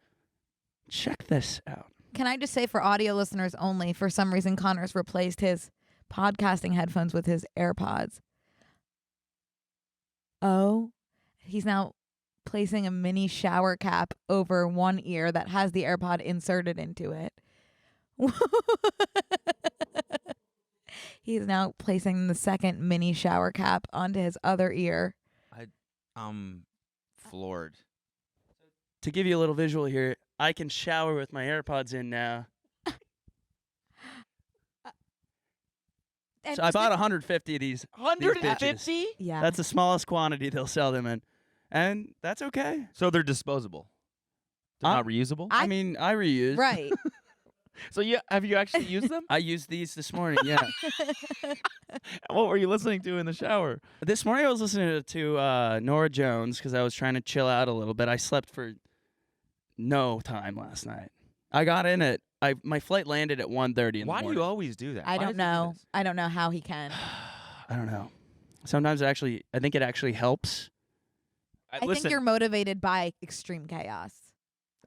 Check this out. Can I just say for audio listeners only, for some reason Connor's replaced his podcasting headphones with his AirPods. Oh, he's now placing a mini shower cap over one ear that has the AirPod inserted into it. He's now placing the second mini shower cap onto his other ear. I'm floored. To give you a little visual here, I can shower with my AirPods in now. So I bought 150 of these. 150? Yeah. That's the smallest quantity they'll sell them in, and that's okay. So they're disposable. They're not reusable. I mean, I reuse. right. So have you actually used them? I used these this morning. Yeah. What were you listening to in the shower? This morning I was listening to Norah Jones because I was trying to chill out a little bit. I slept for no time last night. I got in at my flight landed at 1:30 in Why the do morning. you always do that? I Why don't does he do know. this? I don't know how he can. I don't know. Sometimes I think it actually helps. I think Listen, you're motivated by extreme chaos.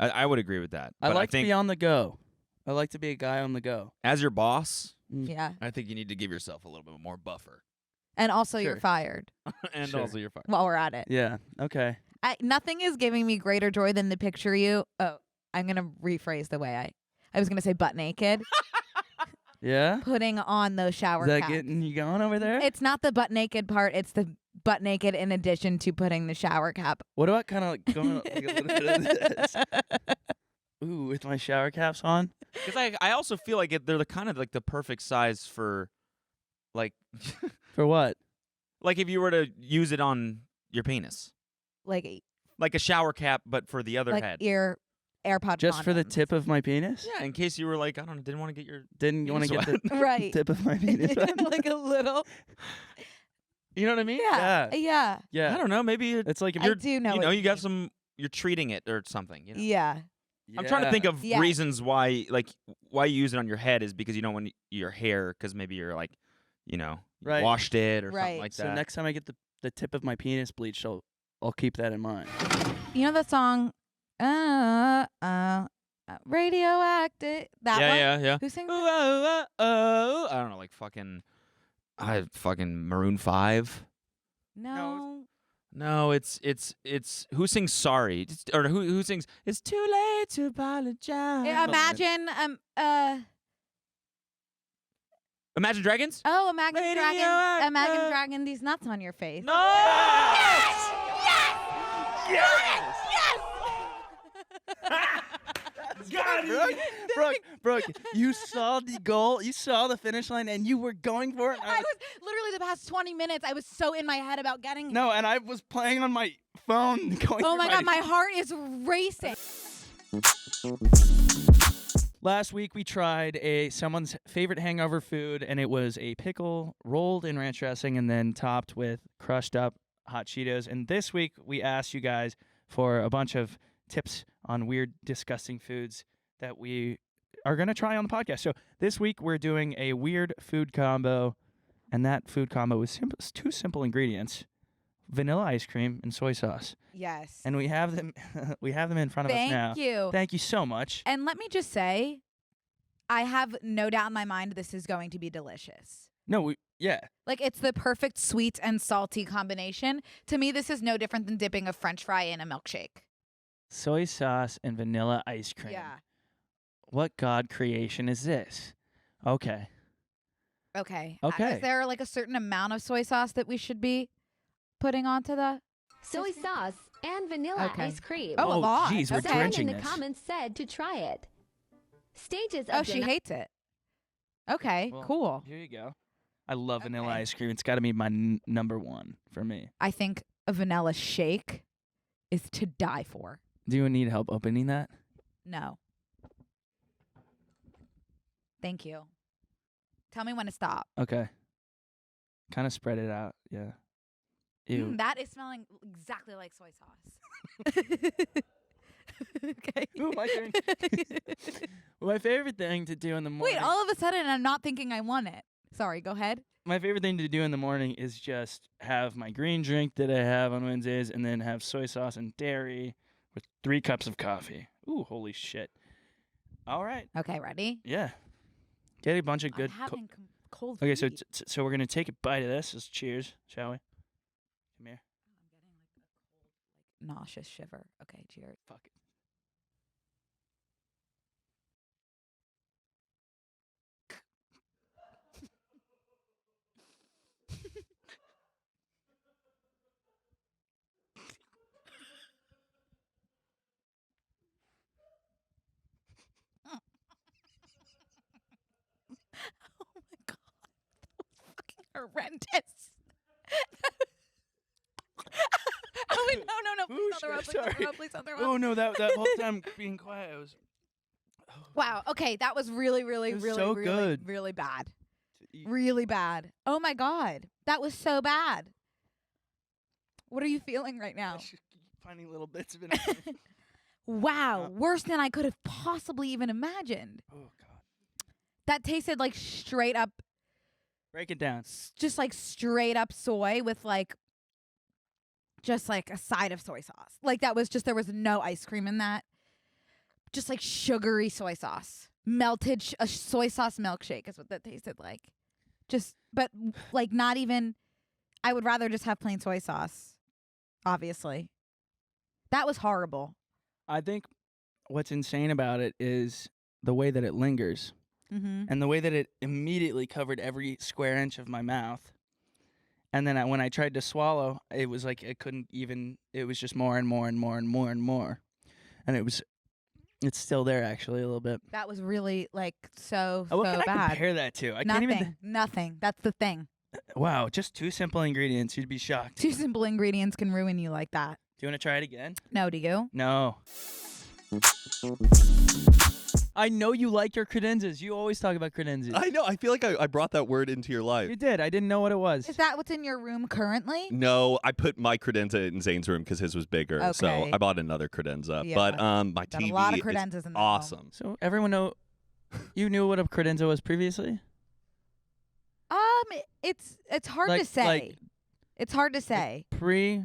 I would agree with that. I But like to think be on the go. I like to be a guy on the go. as your boss, Yeah. I think you need to give yourself a little bit more buffer. And also you're Sure. fired And Sure. also you're fine. while we're at it. Yeah. Okay. Nothing is giving me greater joy than to picture you. Oh, I'm going to rephrase the way I was going to say butt naked, Yeah. putting on those shower Is that caps. getting you going over there? It's not the butt naked part. It's the butt naked in addition to putting the shower cap. What about kind of like going like a little bit of this? Ooh, with my shower caps on. Because I also feel like they're the kind of like the perfect size for, like, For what? like if you were to use it on your penis, Like like a shower cap, but for the other head. AirPod Just for the condoms. tip of my penis? Yeah, in case you were like, I don't know, didn't want to get your. Didn't want to get the Right. tip of my penis on? Like a little. You know what I mean? Yeah. Yeah. Yeah. I don't know. Maybe It's like if I you're do know. you what know you you got mean. some. You're treating it or something. You know? Yeah. I'm trying to think of Yeah. reasons why you use it on your head is because you don't want your hair because maybe you're like, Right. washed it or Right. something like that. So next time I get the tip of my penis bleached, I'll keep that in mind. You know the song, Radioactive? That one? yeah. Who sings Ooh, that? I don't know, like fucking Maroon 5. No. No, it's who sings Sorry or who sings It's Too Late to Apologize. Imagine, Imagine Dragons? Imagine Dragon. Imagine Dragon these nuts on your face. No! Brooke, you saw the goal, you saw the finish line, and you were going for it. I was literally the past 20 minutes, I was so in my head about getting No, and I was playing on my phone. Going Oh through my God, my heart is racing. Last week we tried someone's favorite hangover food, and it was a pickle rolled in ranch dressing and then topped with crushed up hot Cheetos. And this week we asked you guys for a bunch of tips on weird, disgusting foods that we are going to try on the podcast. So this week we're doing a weird food combo, and that food combo is two simple ingredients: vanilla ice cream and soy sauce. Yes. And we have them in front of us now. Thank you. Thank you so much. And let me just say, I have no doubt in my mind this is going to be delicious. No, yeah. Like, it's the perfect sweet and salty combination. To me, this is no different than dipping a French fry in a milkshake. Soy sauce and vanilla ice cream. Yeah. What god creation is this? Okay. Okay. Okay. Is there like a certain amount of soy sauce that we should be putting onto the soy sauce and vanilla Okay. ice cream? Oh, a lot. Jeez, we're Okay. Someone drenching in the this. comments said to try it. Stages of Oh, she hates it. Okay, Well, cool. Here you go. I love vanilla Okay. ice cream. It's got to be my number one for me. I think a vanilla shake is to die for. Do you need help opening that? No. Thank you. Tell me when to stop. Okay. Kind of spread it out. Yeah. Ew. That is smelling exactly like soy sauce. Okay. Ooh, my turn. My favorite thing to do in the morning. Wait, all of a sudden I'm not thinking I want it. Sorry, go ahead. My favorite thing to do in the morning is just have my green drink that I have on Wednesdays and then have soy sauce and dairy with 3 cups of coffee. Ooh, holy shit. All right. Okay, ready? Yeah. Get a bunch of good. I'm having cold Okay, so feet. so we're gonna take a bite of this. Let's cheers, shall we? Come here. I'm getting like a cold, nauseous shiver. Okay, cheers. Fuck it. Oh my God. That was fucking horrendous. Oh wait, no. Please Ooh, don't throw up, shit, please don't throw sorry. up, please don't throw up. Oh no, that whole time being quiet, I was. Wow. Okay, that was really, really, It was really, so really, good. really bad. to eat. Really bad. Oh my God, that was so bad. What are you feeling right I now? should keep finding little bits of it. Wow, worse than I could have possibly even imagined. Oh god. That tasted like straight up, Break it down. just like straight up soy with like, just like a side of soy sauce. Like that was just, there was no ice cream in that. Just like sugary soy sauce. Melted a soy sauce milkshake is what that tasted like. Just, but like not even, I would rather just have plain soy sauce, obviously. That was horrible. I think what's insane about it is the way that it lingers Mm-hmm. and the way that it immediately covered every square inch of my mouth. And then when I tried to swallow, it was like I couldn't even. It was just more and more and more and more and more, and it's still there actually a little bit. That was really like so What can I bad. compare that to? I Nothing. can't even. Nothing. That's the thing. Wow, just 2 simple ingredients. You'd be shocked. 2 simple ingredients can ruin you like that. Do you want to try it again? No, do you? No. I know you like your credenzas. You always talk about credenzas. I know. I feel like I brought that word into your life. You did. I didn't know what it was. Is that what's in your room currently? No, I put my credenza in Zane's room because his was bigger. So Okay. I bought another credenza. Yeah. But my Got TV a lot of is credenzas in that awesome. So everyone know. You knew what a credenza was previously? It's hard to say. It's hard to say. Pre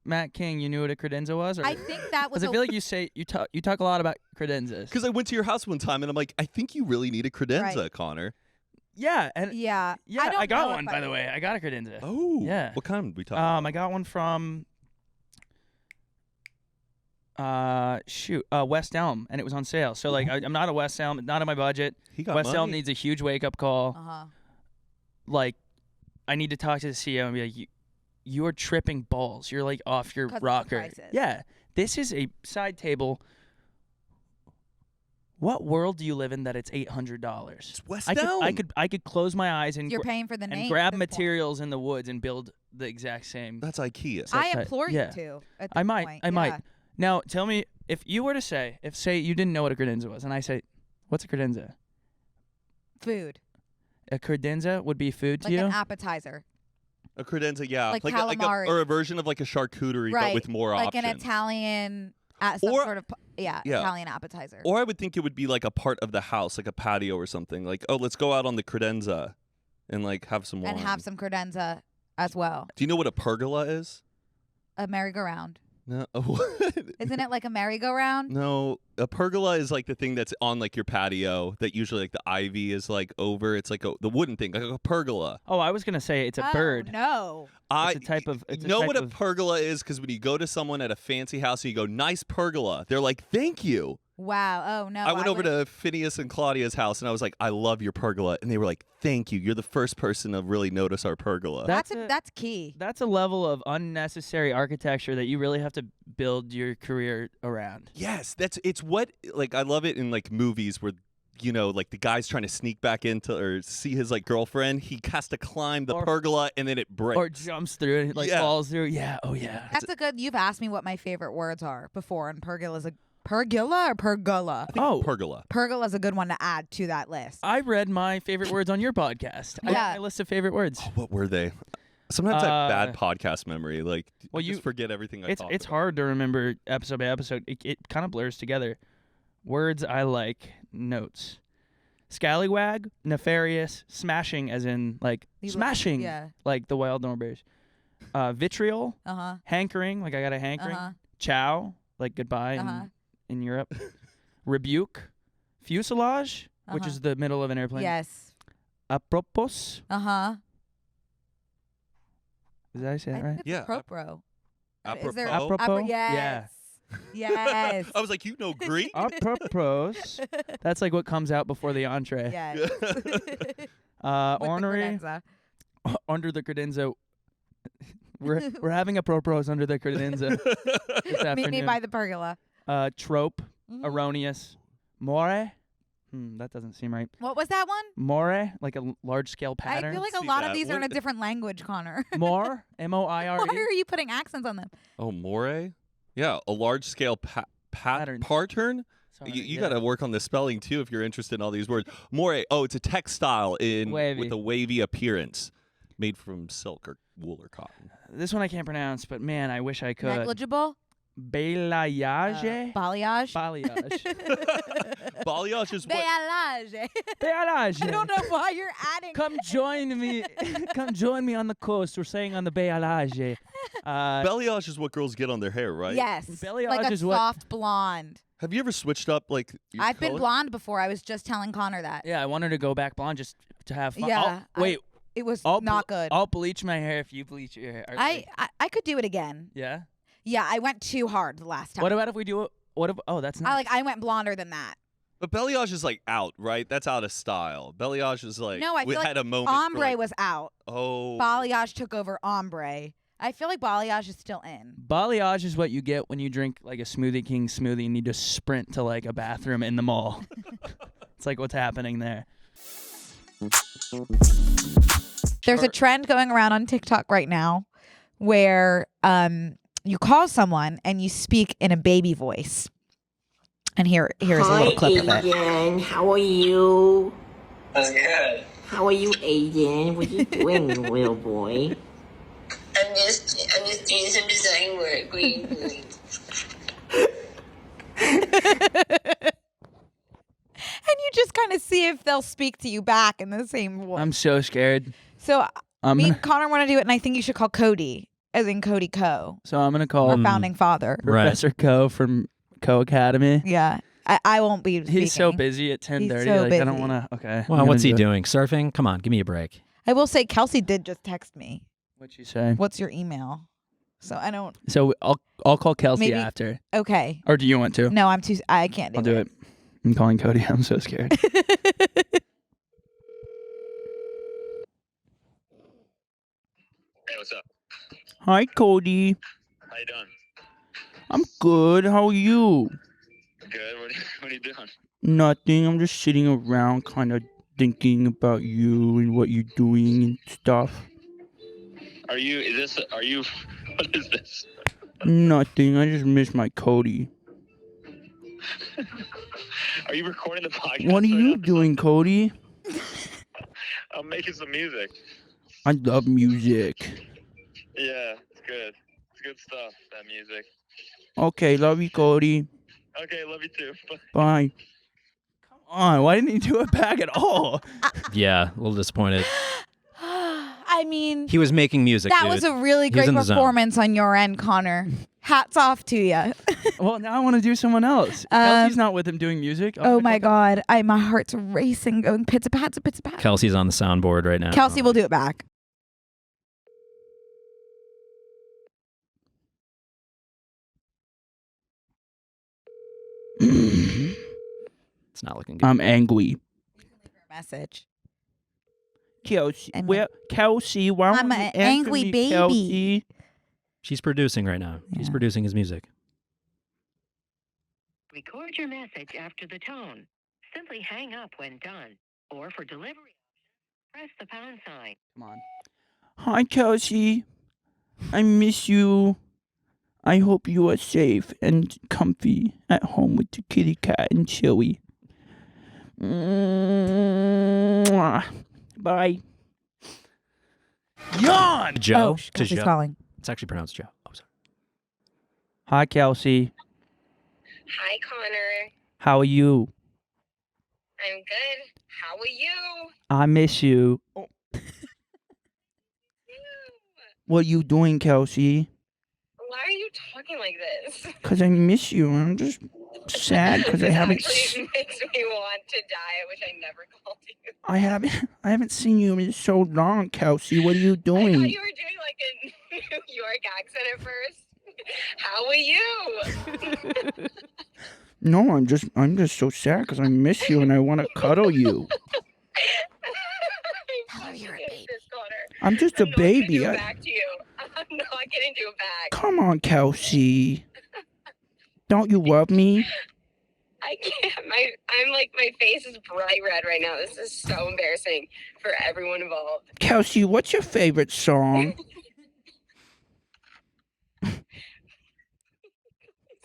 Matt King, you knew what a credenza was? Or? I think that was. Because I feel like you talk a lot about credenzas. Because I went to your house one time and I'm like, I think you really need a credenza, Right. Connor. Yeah, and Yeah. I got one by the way. I got a credenza. Oh, yeah. What kind we talking about? I got one from West Elm, and it was on sale. So like, I'm not a West Elm, not in my budget. He got West money. Elm needs a huge wake up call. Uh-huh. I need to talk to the CEO and be like, you're tripping balls. You're like off your 'Cause of the rocker. prices. Yeah, this is a side table. What world do you live in that it's $800? It's West I Elm. could close my eyes and You're paying for the name. and grab at this point. materials in the woods and build the exact same. That's IKEA. I that- implore yeah. you to. At I this might. point. I might. Yeah. Now, tell me if you were to say, say you didn't know what a credenza was, and I say, what's a credenza? Food, A credenza would be food to like you. an appetizer, A credenza, yeah. Like a calamari. or a version of like a charcuterie, right? but with more like options. an Italian, some Or- sort of Yeah. Italian appetizer. Or I would think it would be like a part of the house, like a patio or something. Like, oh, let's go out on the credenza and like have some wine. and have some credenza as well. Do you know what a pergola is? A merry-go-round. No. Isn't it like a merry-go-round? No, a pergola is like the thing that's on like your patio that usually like the ivy is like over. It's like the wooden thing, like a pergola. Oh, I was gonna say it's a Oh, bird. No. It's a type of. It's You know a type what a of, pergola is? Because when you go to someone at a fancy house and you go, nice pergola, they're like, thank you. Wow. Oh no. I went over would- to Phineas and Claudia's house and I was like, I love your pergola. And they were like, thank you. You're the first person to really notice our pergola. That's key. That's a level of unnecessary architecture that you really have to build your career around. Yes, it's what, like, I love it in like movies where, you know, like the guy's trying to sneak back into or see his like girlfriend. He has to climb the pergola and then it breaks. Or jumps through it, like Yeah. falls through. Yeah. Oh yeah. That's a good. You've asked me what my favorite words are before, and pergola's a pergola or pergola. I think Oh. pergola. Pergola's a good one to add to that list. I read my favorite words on your podcast. I Yeah. have my list of favorite words. Oh, what were they? Sometimes I have bad Uh, podcast memory. Like, well, I just forget everything I It's talk it's about. hard to remember episode by episode. It kind of blurs together. Words I like. Notes. Scallywag, nefarious, smashing, as in like These look- smashing, yeah. like the wild Norberries. Vitriol, Uh-huh. hankering, like I got a hankering. Uh-huh. Chow, like goodbye Uh-huh. in Europe. Rebuke, fuselage, which Uh-huh. is the middle of an airplane. Yes. Apropos, Uh-huh. did I say that I right? think it's Yeah. apropos. Is there Apropos? Apropos? Yes. Yes. I was like, you know Greek? Apropos. That's like what comes out before the entree. Yes. Uh, With the ornery, credenza. under the credenza. We're having a propose under the credenza this Meet afternoon. me by the pergola. Trope, Mhm. erroneous, more. That doesn't seem right. What was that one? More, like a large scale pattern. I feel like a See lot that. of these are in a What- different language, Connor. More, M-O-I-R-E. Why are you putting accents on them? Oh, more? Yeah, a large scale Pattern. pattern. Sorry, You yeah. got to work on the spelling too if you're interested in all these words. More. Oh, it's a textile Wavy. with a wavy appearance, made from silk or wool or cotton. This one I can't pronounce, but man, I wish I could. Negligible? Balayage? Balayage? Balayage. Balayage is what? Balayage. Balayage. I don't know why you're adding. Come join me. Come join me on the coast. We're saying on the balayage. Balayage is what girls get on their hair, right? Yes. Balayage like a is what- soft blonde. Have you ever switched up like? Your I've been color? blonde before. I was just telling Connor that. Yeah, I wanted to go back blonde just to have fun. Yeah, Wait, It was I'll not ble- good. I'll bleach my hair if you bleach your hair. I could do it again. Yeah. Yeah, I went too hard the last time. What about if we do it? What if? Oh, that's not. I went blonder than that. But balayage is like out, right? That's out of style. Balayage is like No, I we feel had like a moment. for, ombre like, was out. Oh. Balayage took over ombre. I feel like balayage is still in. Balayage is what you get when you drink like a Smoothie King smoothie and you just sprint to like a bathroom in the mall. It's like what's happening there. There's a trend going around on TikTok right now where you call someone and you speak in a baby voice. And here's a little clip of it. Aiden, how are you? That's good. How are you, Aiden? What are you doing, little boy? I'm just doing some design work. What are you doing? And you just kind of see if they'll speak to you back in the same voice. I'm so scared. So me and Connor want to do it, and I think you should call Cody, as in Cody Co. So I'm gonna call our founding father, Professor Co from Co Academy. Yeah, I won't be. He's so busy at 10:30. He's so I don't busy. want to. Okay. Well, what's he doing? Surfing? Come on, give me a break. I will say Kelsey did just text me. What'd she say? What's your email? So I don't. So I'll call Kelsey Maybe- after. Okay. Or do you want to? No, I can't do I'll do it. I'm calling Cody. I'm so scared. Hey, what's up? Hi, Cody. How you doing? I'm good. How are you? Good. What are you doing? Nothing. I'm just sitting around, kind of thinking about you and what you're doing and stuff. What is this? Nothing. I just miss my Cody. Are you recording the podcast? What are you doing, Cody? I'm making some music. I love music. Yeah, it's good. It's good stuff, that music. Okay, love you, Cody. Okay, love you too. Bye. Come on, why didn't he do it back at all? Yeah, a little disappointed. I mean, He was making music. that dude. was a really He was great in the zone. performance on your end, Connor. Hats off to you. Well, now I want to do someone else. Kelsey's not with him doing music. Oh my God, my heart's racing, going pizza pat. Kelsey's on the soundboard right now. Kelsey will do it back. It's not looking good. I'm angry. Message. Kelsey, Kelsey, why I'm won't you an answer angry me, baby. Kelsey? She's producing right now. She's producing his music. Record your message after the tone. Simply hang up when done. Or for delivery, press the pound sign. Come on. Hi, Kelsey. I miss you. I hope you are safe and comfy at home with the kitty cat and Chili. Mwah. Bye. Yawn! Joe? Oh, Kelsey's calling. It's actually pronounced Joe. Oh, sorry. Hi, Kelsey. Hi, Connor. How are you? I'm good. How are you? I miss you. What are you doing, Kelsey? Why are you talking like this? Because I miss you. I'm just sad because I haven't. Actually makes me want to die. I wish I never called you. I haven't seen you in so long, Kelsey. What are you doing? I thought you were doing like a New York accent at first. How are you? No, I'm just so sad because I miss you and I want to cuddle you. Tell her you're a baby. I'm just a baby. I'm back to you. I'm not getting to it back. Come on, Kelsey. Don't you love me? I can't. My face is bright red right now. This is so embarrassing for everyone involved. Kelsey, what's your favorite song?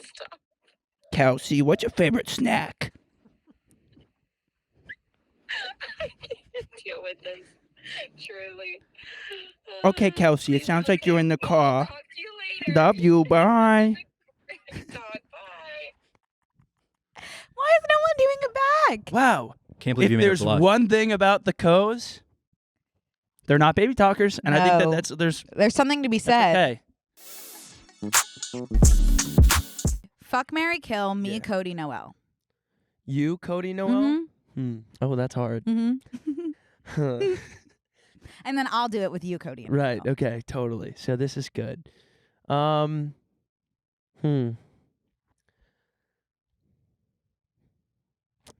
Stop. Kelsey, what's your favorite snack? I can't deal with this. Truly. Okay, Kelsey, it sounds like you're in the car. Love you. Bye. Why is no one doing it back? Wow. Can't believe if you made it there's vlog. one thing about the Coes, they're not baby talkers, and I think No. there's something to be said. Okay. Fuck, marry, kill me, Cody, Noel. You, Cody, Noel? Oh, that's hard. Mm-hmm. And then I'll do it with you, Cody. And Right. Okay. Totally. So this is good.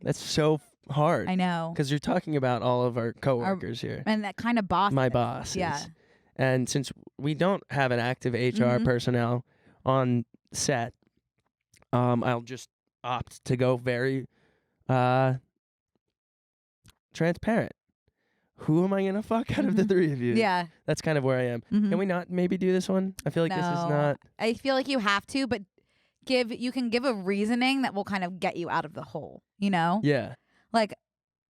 That's so hard. I know. Because you're talking about all of our coworkers here. And that kind of boss. My bosses. Yeah. And since we don't have an active HR personnel on set, I'll just opt to go very transparent. Who am I going to fuck out of the three of you? Yeah. That's kind of where I am. Can we not maybe do this one? I feel like this is not. I feel like you have to, but give a reasoning that will kind of get you out of the hole, you know? Yeah. Like,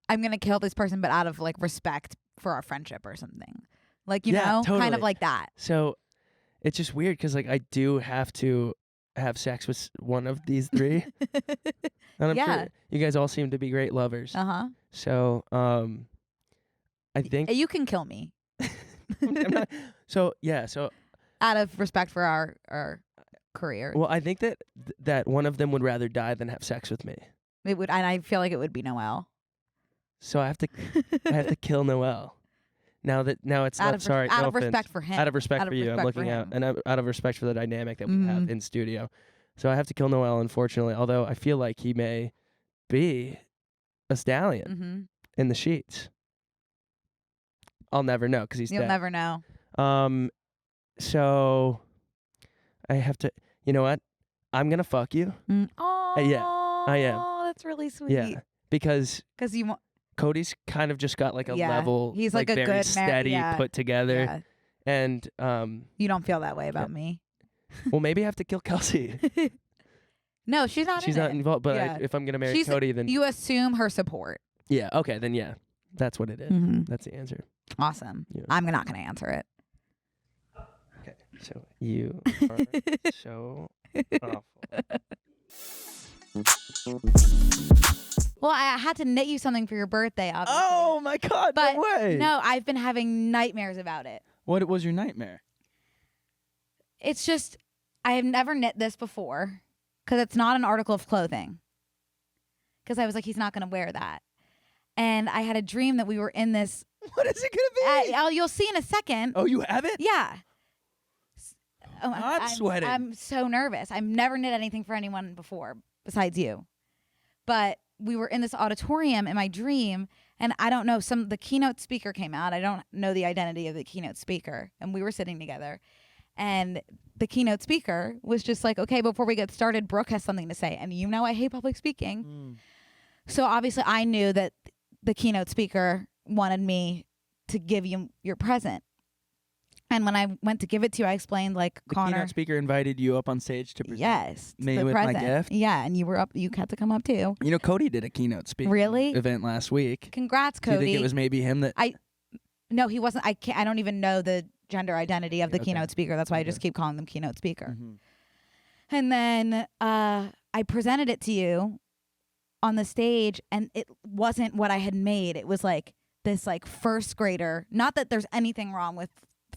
I'm going to kill this person, but out of like respect for our friendship or something. Like, you know, totally. kind of like that. So it's just weird because like I do have to have sex with one of these three. And I'm sure you guys all seem to be great lovers. Uh-huh. So I think you can kill me. I'm not, so out of respect for our career. Well, I think that one of them would rather die than have sex with me. It would, and I feel like it would be Noel. So I have to kill Noel. Now it's out not of sorry. out no of respect offense. for him. Out of respect for you, I'm respect looking for out, him. and out of respect for the dynamic that we have in studio. So I have to kill Noel, unfortunately. Although I feel like he may be a stallion in the sheets. I'll never know because he's You'll dead. never know. So I have to. You know what? I'm gonna fuck you. Oh, yeah, I am. Oh, that's really sweet. Yeah, because you want. Cody's kind of just got like a level. He's like a very good steady, put together. Yeah. And you don't feel that way about me. Well, maybe I have to kill Kelsey. No, she's not. She's not involved. But if I'm gonna marry Cody, then you assume her support. Yeah. Okay. Then yeah, that's what it is. That's the answer. Awesome. Yeah. I'm not gonna answer it. Okay. So you are so awful. Well, I had to knit you something for your birthday, obviously. Oh my God! But no way. No, I've been having nightmares about it. What was your nightmare? It's just I have never knit this before because it's not an article of clothing. Because I was like, he's not going to wear that. And I had a dream that we were in this. What is it going to be? You'll see in a second. Oh, you have it? Yeah. Oh, I'm sweating. I'm so nervous. I've never knit anything for anyone before besides you. But we were in this auditorium in my dream, and I don't know, the keynote speaker came out. I don't know the identity of the keynote speaker. And we were sitting together. And the keynote speaker was just like, okay, before we get started, Brooke has something to say. And you know I hate public speaking. So obviously I knew that the keynote speaker wanted me to give you your present. And when I went to give it to you, I explained like The Connor. keynote speaker invited you up on stage to present me the with present. my gift. Yeah, and you were up. You had to come up too. You know, Cody did a keynote speaking event last week. Congrats, Cody. Do you think it was maybe him that? No, he wasn't. I don't even know the gender identity of the keynote speaker. That's why I just keep calling them keynote speaker. And then I presented it to you on the stage, and it wasn't what I had made. It was like this like first grader. Not that there's anything wrong with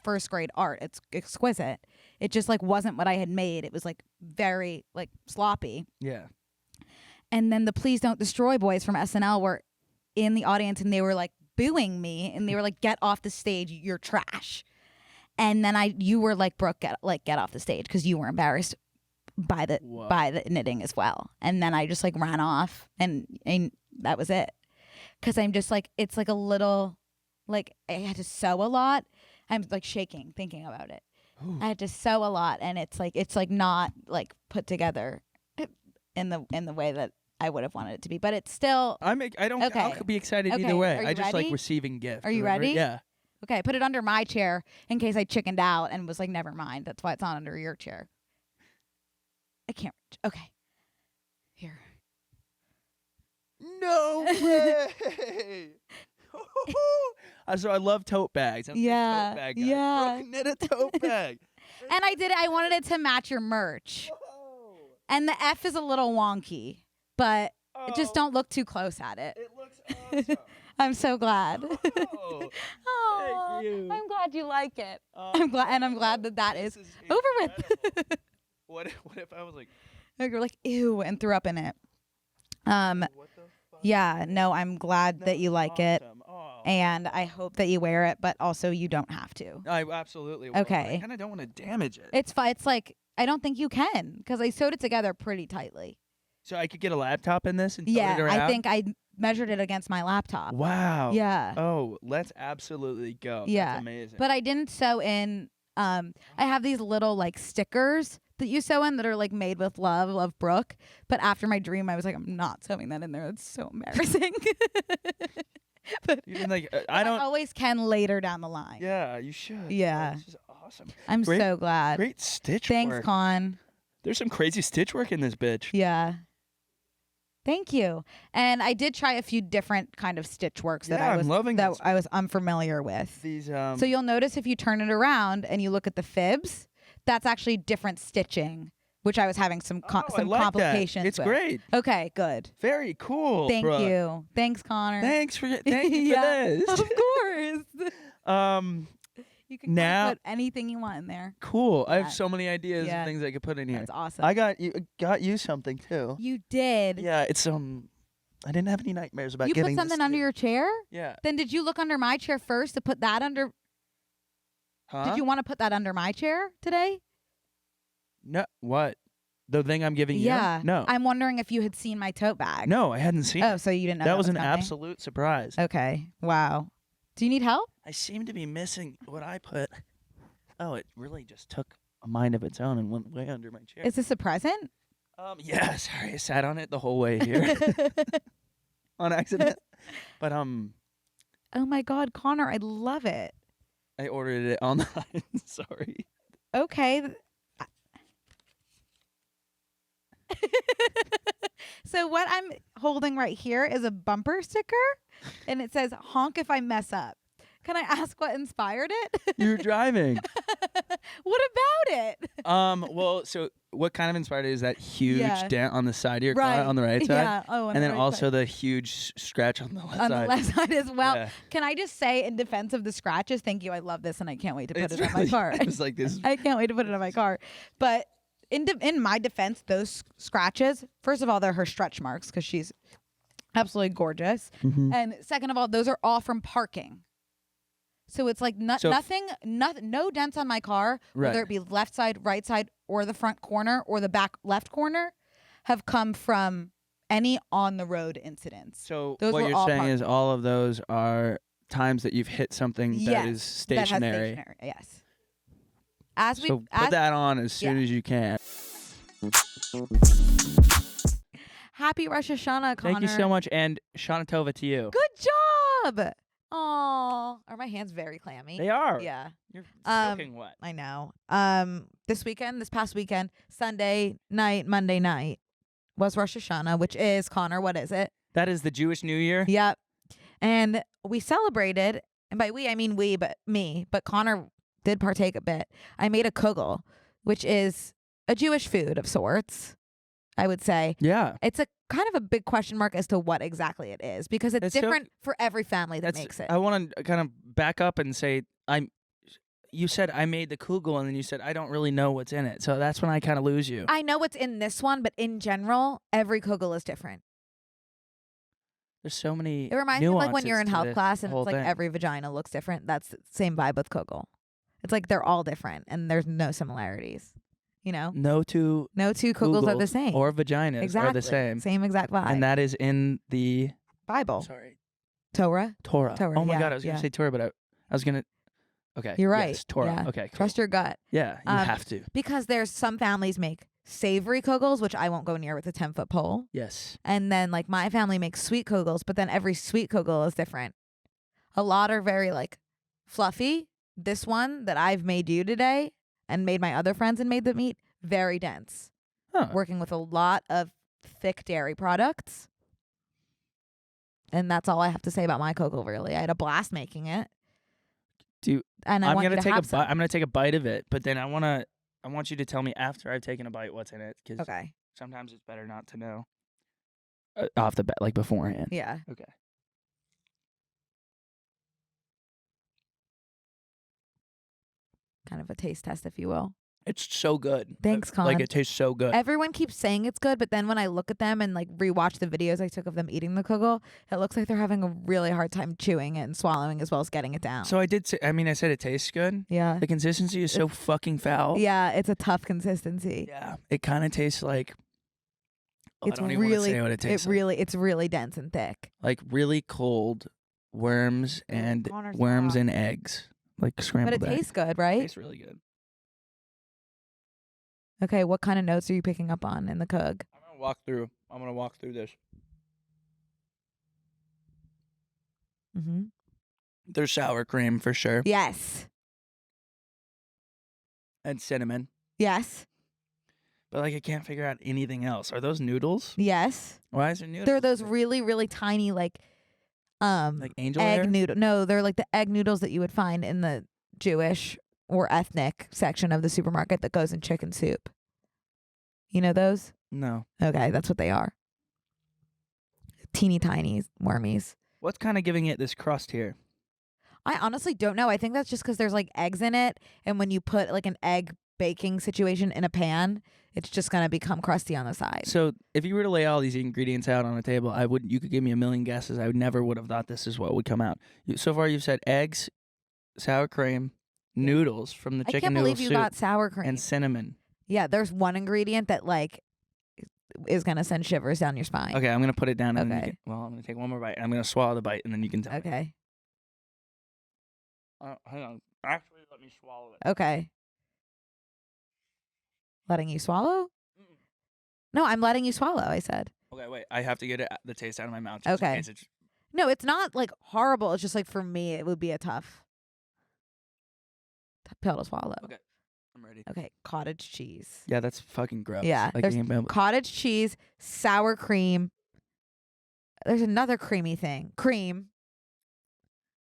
first grade art. It's exquisite. It just like wasn't what I had made. It was like very like sloppy. Yeah. And then the Please Don't Destroy boys from SNL were in the audience, and they were like booing me, and they were like, "Get off the stage, you're trash." And then you were like, "Brooke, get off the stage," because you were embarrassed by the knitting as well. And then I just like ran off, and that was it. Because I'm just like, it's like a little, like I had to sew a lot. I'm like shaking thinking about it. I had to sew a lot, and it's like not like put together in the way that I would have wanted it to be. But it's still. I'll be excited either way. I just like receiving gifts. Are you ready? Yeah. Okay, put it under my chair in case I chickened out and was like, never mind. That's why it's not under your chair. I can't reach. Okay. Here. No way. So I love tote bags. I'm a tote bag guy. Yeah. Brooke knit a tote bag. And I did it. I wanted it to match your merch. And the F is a little wonky, but just don't look too close at it. It looks awesome. I'm so glad. Oh, thank you. I'm glad you like it. I'm glad that is over with. What if I was like, you're like, ew, and threw up in it. Yeah, no, I'm glad that you like it. And I hope that you wear it, but also you don't have to. I absolutely will. Okay. I kind of don't want to damage it. It's fine. It's like, I don't think you can, because I sewed it together pretty tightly. So I could get a laptop in this and tote it around? I think I measured it against my laptop. Wow. Yeah. Oh, let's absolutely go. Yeah. That's amazing. But I didn't sew in, I have these little like stickers that you sew in that are like made with love Brooke. But after my dream, I was like, I'm not sewing that in there. It's so embarrassing. But I don't always can later down the line. Yeah, you should. Yeah. This is awesome. I'm so glad. Great stitch Thanks, work. Con. There's some crazy stitch work in this bitch. Yeah. Thank you. And I did try a few different kind of stitch works that I'm loving this. I was unfamiliar with. These So you'll notice if you turn it around and you look at the fibs, that's actually different stitching, which I was having some I like complications that. It's with. great. Okay, good. Very cool. Thank Brooke. you. Thanks, Connor. Thank you for this. Of course. You can now put anything you want in there. cool. I Yeah. have so many ideas Yeah. of things I could put in here. That's awesome. I got you something too. You did. Yeah, it's I didn't have any nightmares about You put getting something this. under your chair? Yeah. Then did you look under my chair first to put that under? Huh? Did you want to put that under my chair today? No, what? The thing I'm giving Yeah. you? No. I'm wondering if you had seen my tote bag. No, I hadn't seen Oh, it. so you didn't know That was an coming? absolute surprise. Okay. Wow. Do you need help? I seem to be missing what I put. Oh, it really just took a mind of its own and went way under my chair. Is this a present? Yeah, sorry, I sat on it the whole way here on accident. But Oh my God, Connor, I love it. I ordered it online. Sorry. Okay. So what I'm holding right here is a bumper sticker, and it says "honk if I mess up." Can I ask what inspired it? You're driving. What about it? Well, so what kind of inspired it is that huge Yeah. dent on the side of your Right. car on the right side? Yeah. Oh, on and the then right also side. the huge scratch on the left On side. the left side as well. Yeah. Can I just say, in defense of the scratches, thank you. I love this, and I can't wait to put It's it on my really- car. it was like this. I can't wait to put it on my car. But in my defense, those scratches, first of all, they're her stretch marks because she's absolutely gorgeous. Mhm. And second of all, those are all from parking. So it's like So- nothing, no dents on my car, whether Right. it be left side, right side, or the front corner, or the back left corner, have come from any on the road incidents. So those what were you're all saying parked. is all of those are times that you've hit something that Yes, is that has stationary. stationary, yes. As we So put that on as soon as you can. Happy Rosh Hashanah, Connor. Thank you so much, and Shana Tova to you. Good job. Oh, are my hands very clammy? They are. Yeah. You're soaking wet. I know. This past weekend, Sunday night, Monday night was Rosh Hashanah, which is, Connor, what is it? That is the Jewish New Year. Yep. And we celebrated, and by we, I mean we, but me, but Connor did partake a bit. I made a Kuggel, which is a Jewish food of sorts, I would say. Yeah. It's a kind of a big question mark as to what exactly it is, because it's That's so- different for every family that makes it. I want to kind of back up and say you said I made the Kuggel, and then you said I don't really know what's in it. So that's when I kind of lose you. I know what's in this one, but in general, every Kuggel is different. There's so many. It reminds me of like when nuances you're in to health this class and whole it's like thing. every vagina looks different. That's the same vibe with Kuggel. It's like they're all different and there's no similarities. You know? No two Kuggels are the same. or vaginas exactly. are the same. Same exact vibe. And that is in the Bible. Sorry. Torah. Torah. Oh my yeah, God, I was gonna yeah. say Torah, but I was gonna. Okay. You're right. Yes, Torah. Yeah. Okay. Cool. Trust your gut. Yeah, you have to. Because there's some families make savory Kuggels, which I won't go near with a 10-foot pole. Yes. And then like my family makes sweet Kuggels, but then every sweet Kuggel is different. A lot are very like fluffy. This one that I've made you today and made my other friends and made them eat, very dense. Huh. Working with a lot of thick dairy products. And that's all I have to say about my Kuggel, really. I had a blast making it. And I want you to have some. I'm gonna take a bite of it, but then I want you to tell me after I've taken a bite what's in it, because Okay. sometimes it's better not to know off the bat, like beforehand. Yeah. Okay. Kind of a taste test, if you will. It's so good. Thanks, Con. Like it tastes so good. Everyone keeps saying it's good, but then when I look at them and like rewatch the videos I took of them eating the Kuggel, it looks like they're having a really hard time chewing it and swallowing as well as getting it down. So I did say, I said it tastes good. Yeah. The consistency is so fucking foul. Yeah, it's a tough consistency. Yeah. It kind of tastes like. Oh, It's I don't even really, want to say what it tastes it's really dense and thick. like really cold worms and Connor's worms hot. and eggs, like scrambled But it eggs. tastes good, right? It tastes really good. Okay, what kind of notes are you picking up on in the Kug? I'm gonna walk through this. Mm-hmm. There's sour cream for sure. Yes. And cinnamon. Yes. But like I can't figure out anything else. Are those noodles? Yes. Why is there noodles? They're those really, really tiny like angel egg hair? noodle. No, they're like the egg noodles that you would find in the Jewish or ethnic section of the supermarket that goes in chicken soup. You know those? No. Okay, that's what they are. Teeny tiny wormies. What's kind of giving it this crust here? I honestly don't know. I think that's just because there's like eggs in it, and when you put like an egg baking situation in a pan, it's just gonna become crusty on the side. So if you were to lay all these ingredients out on a table, you could give me a million guesses. I never would have thought this is what would come out. So far, you've said eggs, sour cream, noodles from the I chicken can't noodle believe you soup, got sour cream and cinnamon. Yeah, there's one ingredient that like is gonna send shivers down your spine. Okay, I'm gonna put it down. And Okay. I'm gonna take one more bite. I'm gonna swallow the bite, and then you can tell. Okay. Hang on. Actually, let me swallow it. Okay. Letting you swallow? No, I'm letting you swallow, I said. Okay, wait. I have to get the taste out of my mouth. Just in Okay. case it's- No, it's not like horrible. It's just like for me, it would be a tough pill to swallow. Okay, I'm ready. Okay, cottage cheese. Yeah, that's fucking gross. Yeah, Like there's being able- cottage cheese, sour cream. There's another creamy thing. Cream.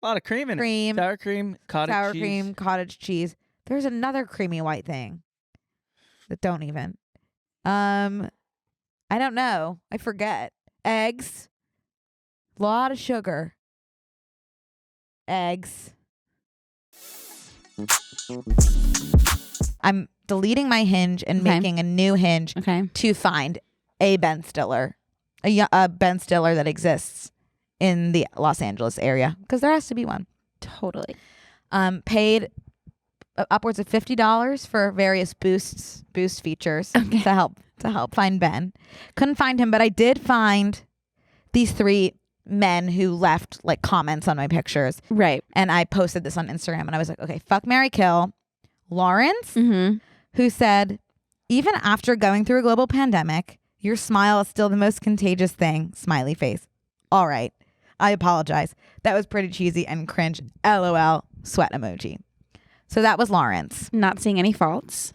a lot of cream in Cream. it. Sour cream, cottage sour cheese. cream, cottage cheese. There's another creamy white thing that don't even. I don't know. I forget. Eggs. Lot of sugar. Eggs. I'm deleting my Hinge and Okay. making a new Hinge to find a Ben Stiller. A Ben Stiller that exists in the Los Angeles area, because there has to be one. Totally. Paid upwards of $50 for various boost features to help find Ben. Couldn't find him, but I did find these 3 men who left like comments on my pictures. Right. And I posted this on Instagram, and I was like, okay, fuck, marry, kill. Lawrence, who said, even after going through a global pandemic, your smile is still the most contagious thing. Smiley face. All right. I apologize. That was pretty cheesy and cringe. LOL. Sweat emoji. So that was Lawrence. Not seeing any faults.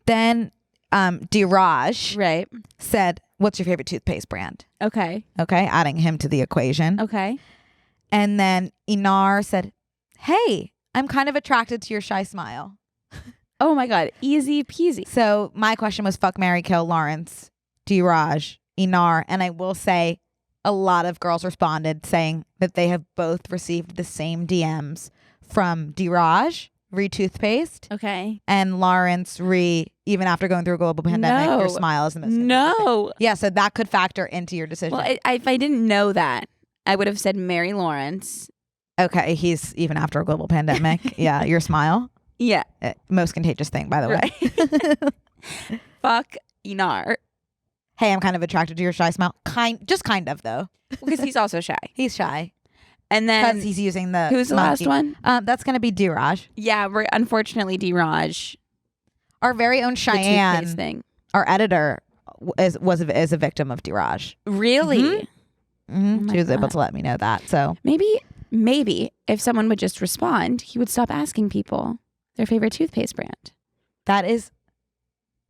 Then Diraj right. said, what's your favorite toothpaste brand? Okay. Okay. Adding him to the equation. Okay. And then Inar said, hey, I'm kind of attracted to your shy smile. Oh my God. Easy peasy. So my question was fuck, marry, kill Lawrence, Diraj, Inar. And I will say a lot of girls responded saying that they have both received the same DMs from Diraj, re-toothpaste. Okay. And Lawrence, even after going through a global pandemic, your smile is the most No. Yeah, so that could factor into your decision. Well, if I didn't know that, I would have said Mary Lawrence. Okay, he's even after a global pandemic. Yeah, your smile. Yeah. Most contagious thing, by the way. Fuck Inar. Hey, I'm kind of attracted to your shy smile. Just kind of, though. Because he's also shy. He's shy. And then because he's using the who's the last one? That's going to be Diraj. Yeah, unfortunately, Diraj. Our very own Cheyenne, thing. Our editor, is a victim of Diraj. Really? Mm-hmm. She was able to let me know that. So maybe if someone would just respond, he would stop asking people their favorite toothpaste brand. That is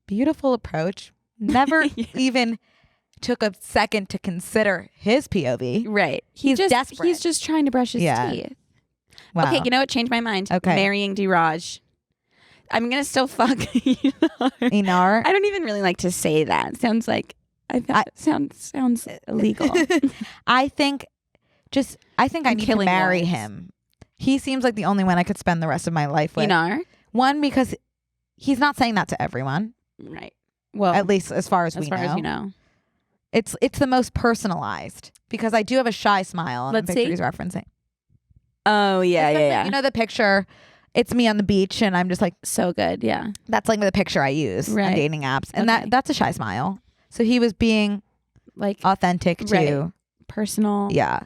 beautiful approach. Never even took a second to consider his POV. Right. He's desperate. He's just trying to brush his teeth. Wow. Okay, you know what? Changed my mind. Okay. Marrying Diraj. I'm going to still fuck Inar. I don't even really like to say that. Sounds like sounds illegal. I think I need to marry him. He seems like the only one I could spend the rest of my life with. Inar? One, because he's not saying that to everyone. Right. Well, at least as far as we know. As you know. It's the most personalized because I do have a shy smile on the picture he's referencing. Oh, yeah. You know the picture, it's me on the beach and I'm just like so good, yeah. That's like the picture I use on dating apps. And that's a shy smile. So he was being like authentic too. Personal. Yeah.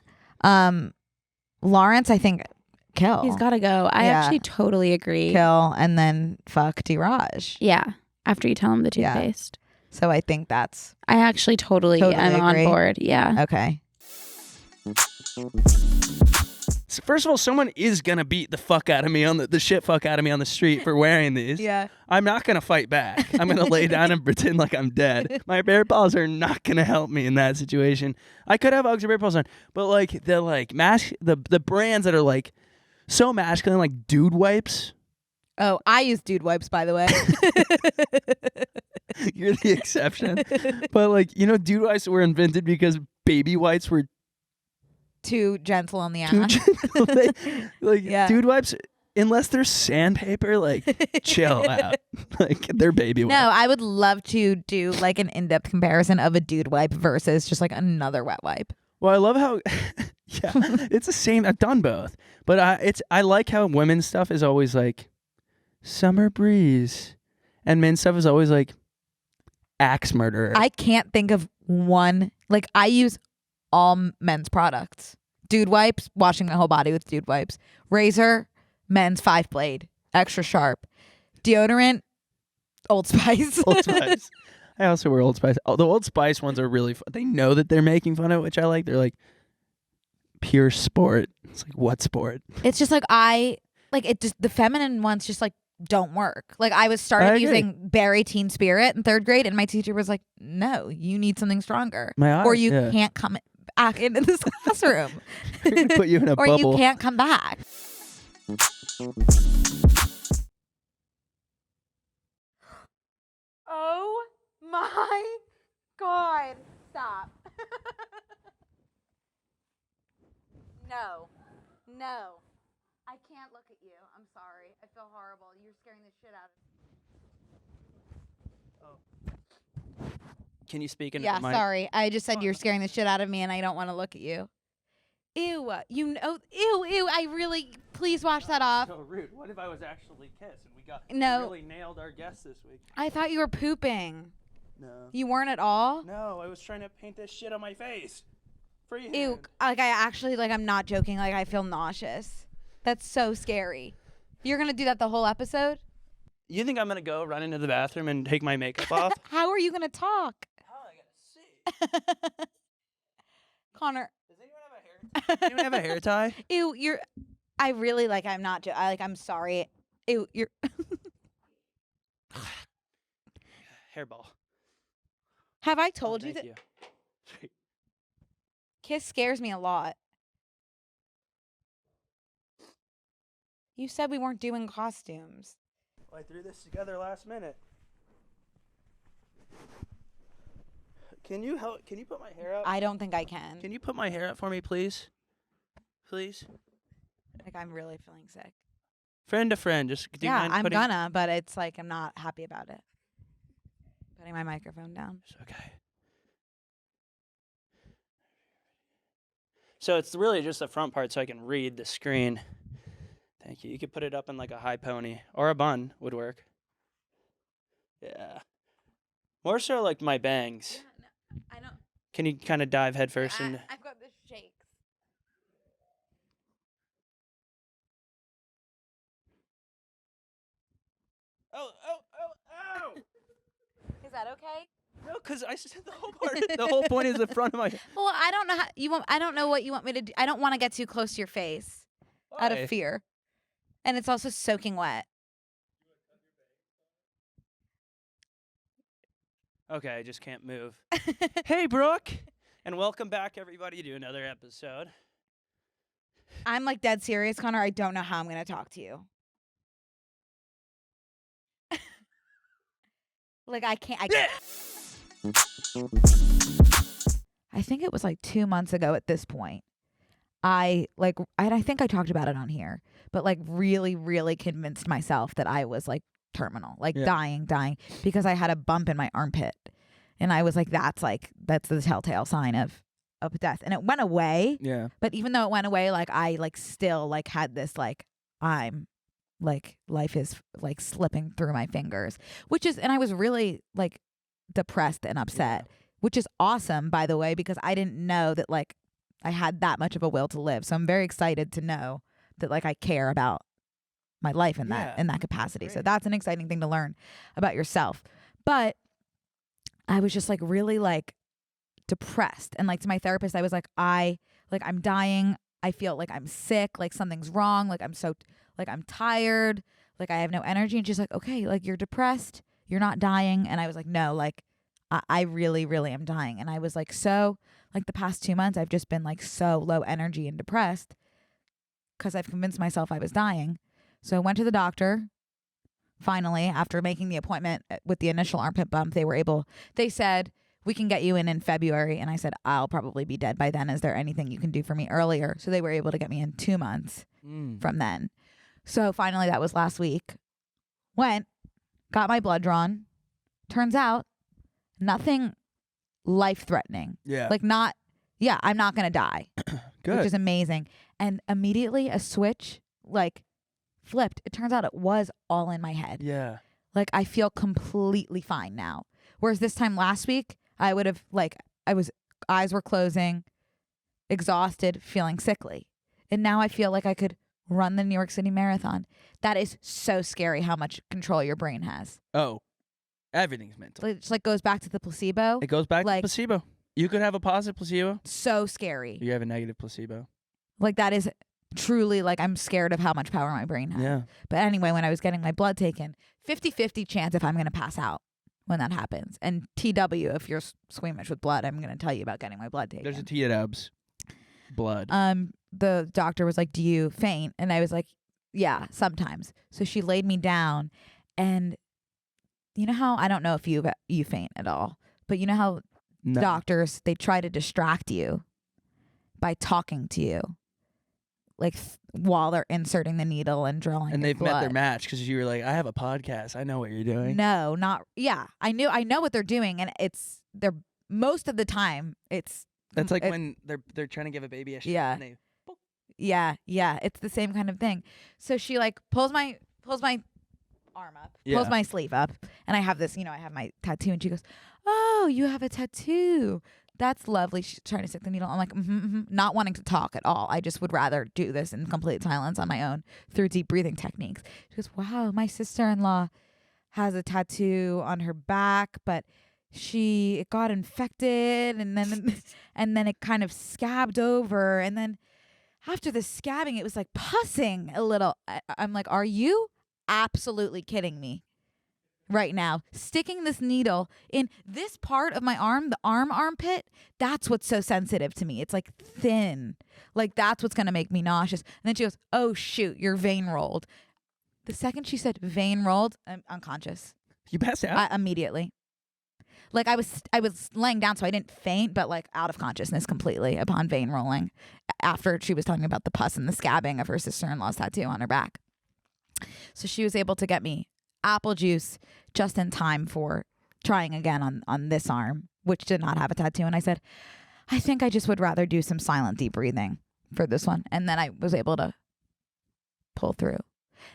Lawrence, I think kill. He's gotta go. I actually totally agree. Kill and then fuck Diraj. Yeah. After you tell him the toothpaste. So I think that's I actually totally am agree. on board. Yeah. Okay. First of all, someone is gonna beat the fuck out of me on the shit fuck out of me on the street for wearing these. Yeah. I'm not gonna fight back. I'm gonna lay down and pretend like I'm dead. My bear paws are not gonna help me in that situation. I could have Uggs or bear paws on, but like the brands that are like so masculine, like dude wipes. Oh, I use dude wipes, by the way. You're the exception. But like, dude wipes were invented because baby wipes were too gentle on the ass. too gentle. Dude wipes, unless they're sandpaper, like chill out. Like they're baby wipes. No, I would love to do like an in-depth comparison of a dude wipe versus just like another wet wipe. Well, I love how it's the same. I've done both. But I like how women's stuff is always like summer breeze. And men's stuff is always like axe murderer. I can't think of one. Like, I use all men's products. Dude wipes, washing my whole body with dude wipes. Razor, men's 5-blade, extra sharp. Deodorant, Old Spice. Old Spice. I also wear Old Spice. Oh, the Old Spice ones are really fun. They know that they're making fun of it, which I like. They're like pure sport. It's like, what sport? It's just like the feminine ones just like don't work. Like I started using Berry Teen Spirit in 3rd grade, and my teacher was like, "No, you need something stronger, or you can't come back into this classroom. Put you in a or bubble. You can't come back." Oh my God! Stop. No. I can't look at you. I'm sorry. I feel horrible. You're scaring the shit out of me. Can you speak into Yeah, the mic? sorry. I just said you're scaring the shit out of me, and I don't want to look at you. Ew. Ew. I really. Please wash that off. So rude. What if I was actually kissed and we really nailed our guest this week? I thought you were pooping. No. You weren't at all? No, I was trying to paint this shit on my face. Freehand. Ew. Like, I actually, I'm not joking. Like, I feel nauseous. That's so scary. You're going to do that the whole episode? You think I'm going to go run into the bathroom and take my makeup off? How are you going to talk? I gotta see. Connor. Does anyone have a hair tie? Ew, I really, I'm not, I'm sorry. Ew, you're. Hairball. Have I told you thank that? You. Kiss scares me a lot. You said we weren't doing costumes. Well, I threw this together last minute. Can you put my hair up? I don't think I can. Can you put my hair up for me, please? Please? I'm really feeling sick. Friend to friend, just do you mind I'm putting... gonna, but it's I'm not happy about it. Putting my microphone down. It's okay. So it's really just the front part so I can read the screen. Thank you. You could put it up in a high pony or a bun would work. Yeah. More so my bangs. Yeah, no, I don't. Can you kind of dive head first? I've got the shakes. Oh! Is that okay? No, because I said the whole point is the front of my... Well, I don't know I don't know what you want me to do. I don't want to get too close to your face out of fear. And it's also soaking wet. Okay, I just can't move. Hey, Brooke! And welcome back, everybody, to another episode. I'm dead serious, Connor. I don't know how I'm going to talk to you. I can't. I think it was 2 months ago at this point. I think I talked about it on here, but really, really convinced myself that I was terminal, dying, because I had a bump in my armpit, and I was that's the telltale sign of death, and it went away. Yeah. But even though it went away, I still had this I'm life is slipping through my fingers, and I was really depressed and upset, which is awesome, by the way, because I didn't know that I had that much of a will to live. So I'm very excited to know that I care about my life in that capacity. Great. So that's an exciting thing to learn about yourself. But I was just really depressed, and to my therapist I was I'm dying. I feel like I'm sick, like something's wrong, like I'm tired, like I have no energy. And she's like, okay, like you're depressed, you're not dying. And I was like, no, like I really, really am dying. And I was like, so like the past 2 months, I've just been like so low energy and depressed because I've convinced myself I was dying. So I went to the doctor. Finally, after making the appointment with the initial armpit bump, they said, we can get you in February. And I said, I'll probably be dead by then. Is there anything you can do for me earlier? So they were able to get me in 2 months from then. So finally, that was last week. Went, got my blood drawn. Turns out, nothing life-threatening. Yeah. Like I'm not going to die. Good. Which is amazing. And immediately a switch, like, flipped. It turns out it was all in my head. Yeah. Like, I feel completely fine now. Whereas this time last week, I would have, like, eyes were closing, exhausted, feeling sickly. And now I feel like I could run the New York City Marathon. That is so scary how much control your brain has. Oh, everything's mental. It just, like, goes back to the placebo. It goes back to like, placebo. You could have a positive placebo. So scary. You have a negative placebo. Like, that is truly, like, I'm scared of how much power my brain has. Yeah. But anyway, when I was getting my blood taken, 50-50 chance if I'm going to pass out when that happens. And TW, if you're squeamish with blood, I'm going to tell you about getting my blood taken. There's a T at Dubs. Blood. The doctor was like, do you faint? And I was like, yeah, sometimes. So she laid me down, and you know how, I don't know if you faint at all, but you know how doctors, they try to distract you by talking to you, like while they're inserting the needle and drawing. And they've blood. met their match because you were like, I have a podcast. I know what you're doing. No, not, yeah. I know what they're doing, and they're most of the time that's like when they're trying to give a baby a shot. Yeah. And they, yeah. It's the same kind of thing. So she like pulls my arm up, pulls my sleeve up, and I have this, I have my tattoo, and she goes, oh, you have a tattoo. That's lovely. She's trying to stick the needle. I'm like, not wanting to talk at all. I just would rather do this in complete silence on my own through deep breathing techniques. She goes, wow, my sister-in-law has a tattoo on her back, but it got infected, and then it kind of scabbed over, and then after the scabbing, it was like pussing a little. I'm like, are you absolutely kidding me right now? Sticking this needle in this part of my arm, the armpit, that's what's so sensitive to me. It's like thin. Like that's what's going to make me nauseous. And then she goes, oh, shoot, you're vein rolled. The second she said vein rolled, I'm unconscious. You passed out? Immediately. Like I was laying down, so I didn't faint, but like out of consciousness completely upon vein rolling after she was talking about the pus and the scabbing of her sister-in-law's tattoo on her back. So she was able to get me apple juice just in time for trying again on this arm, which did not have a tattoo. And I said, I think I just would rather do some silent deep breathing for this one. And then I was able to pull through.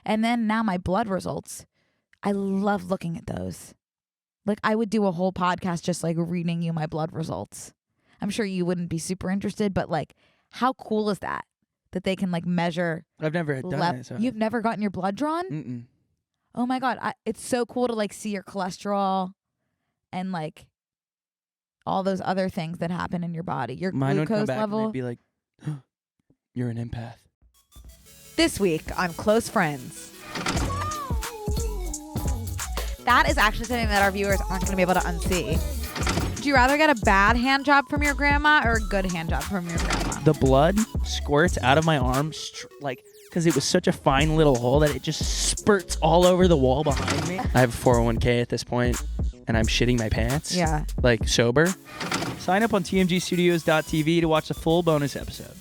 And then now my blood results, I love looking at those. Like I would do a whole podcast just like reading you my blood results. I'm sure you wouldn't be super interested, but like how cool is that they can like measure? I've never done it. So. You've never gotten your blood drawn? Mm-mm. Oh my God. It's so cool to like see your cholesterol and like all those other things that happen in your body. Your Mine glucose would come back level. And they'd be like, you're an empath. This week on Close Friends. That is actually something that our viewers aren't going to be able to unsee. Would you rather get a bad hand job from your grandma or a good hand job from your grandma? The blood squirts out of my arm, because it was such a fine little hole that it just spurts all over the wall behind me. I have a 401k at this point, and I'm shitting my pants. Yeah. Like sober. Sign up on tmgstudios.tv to watch the full bonus episode.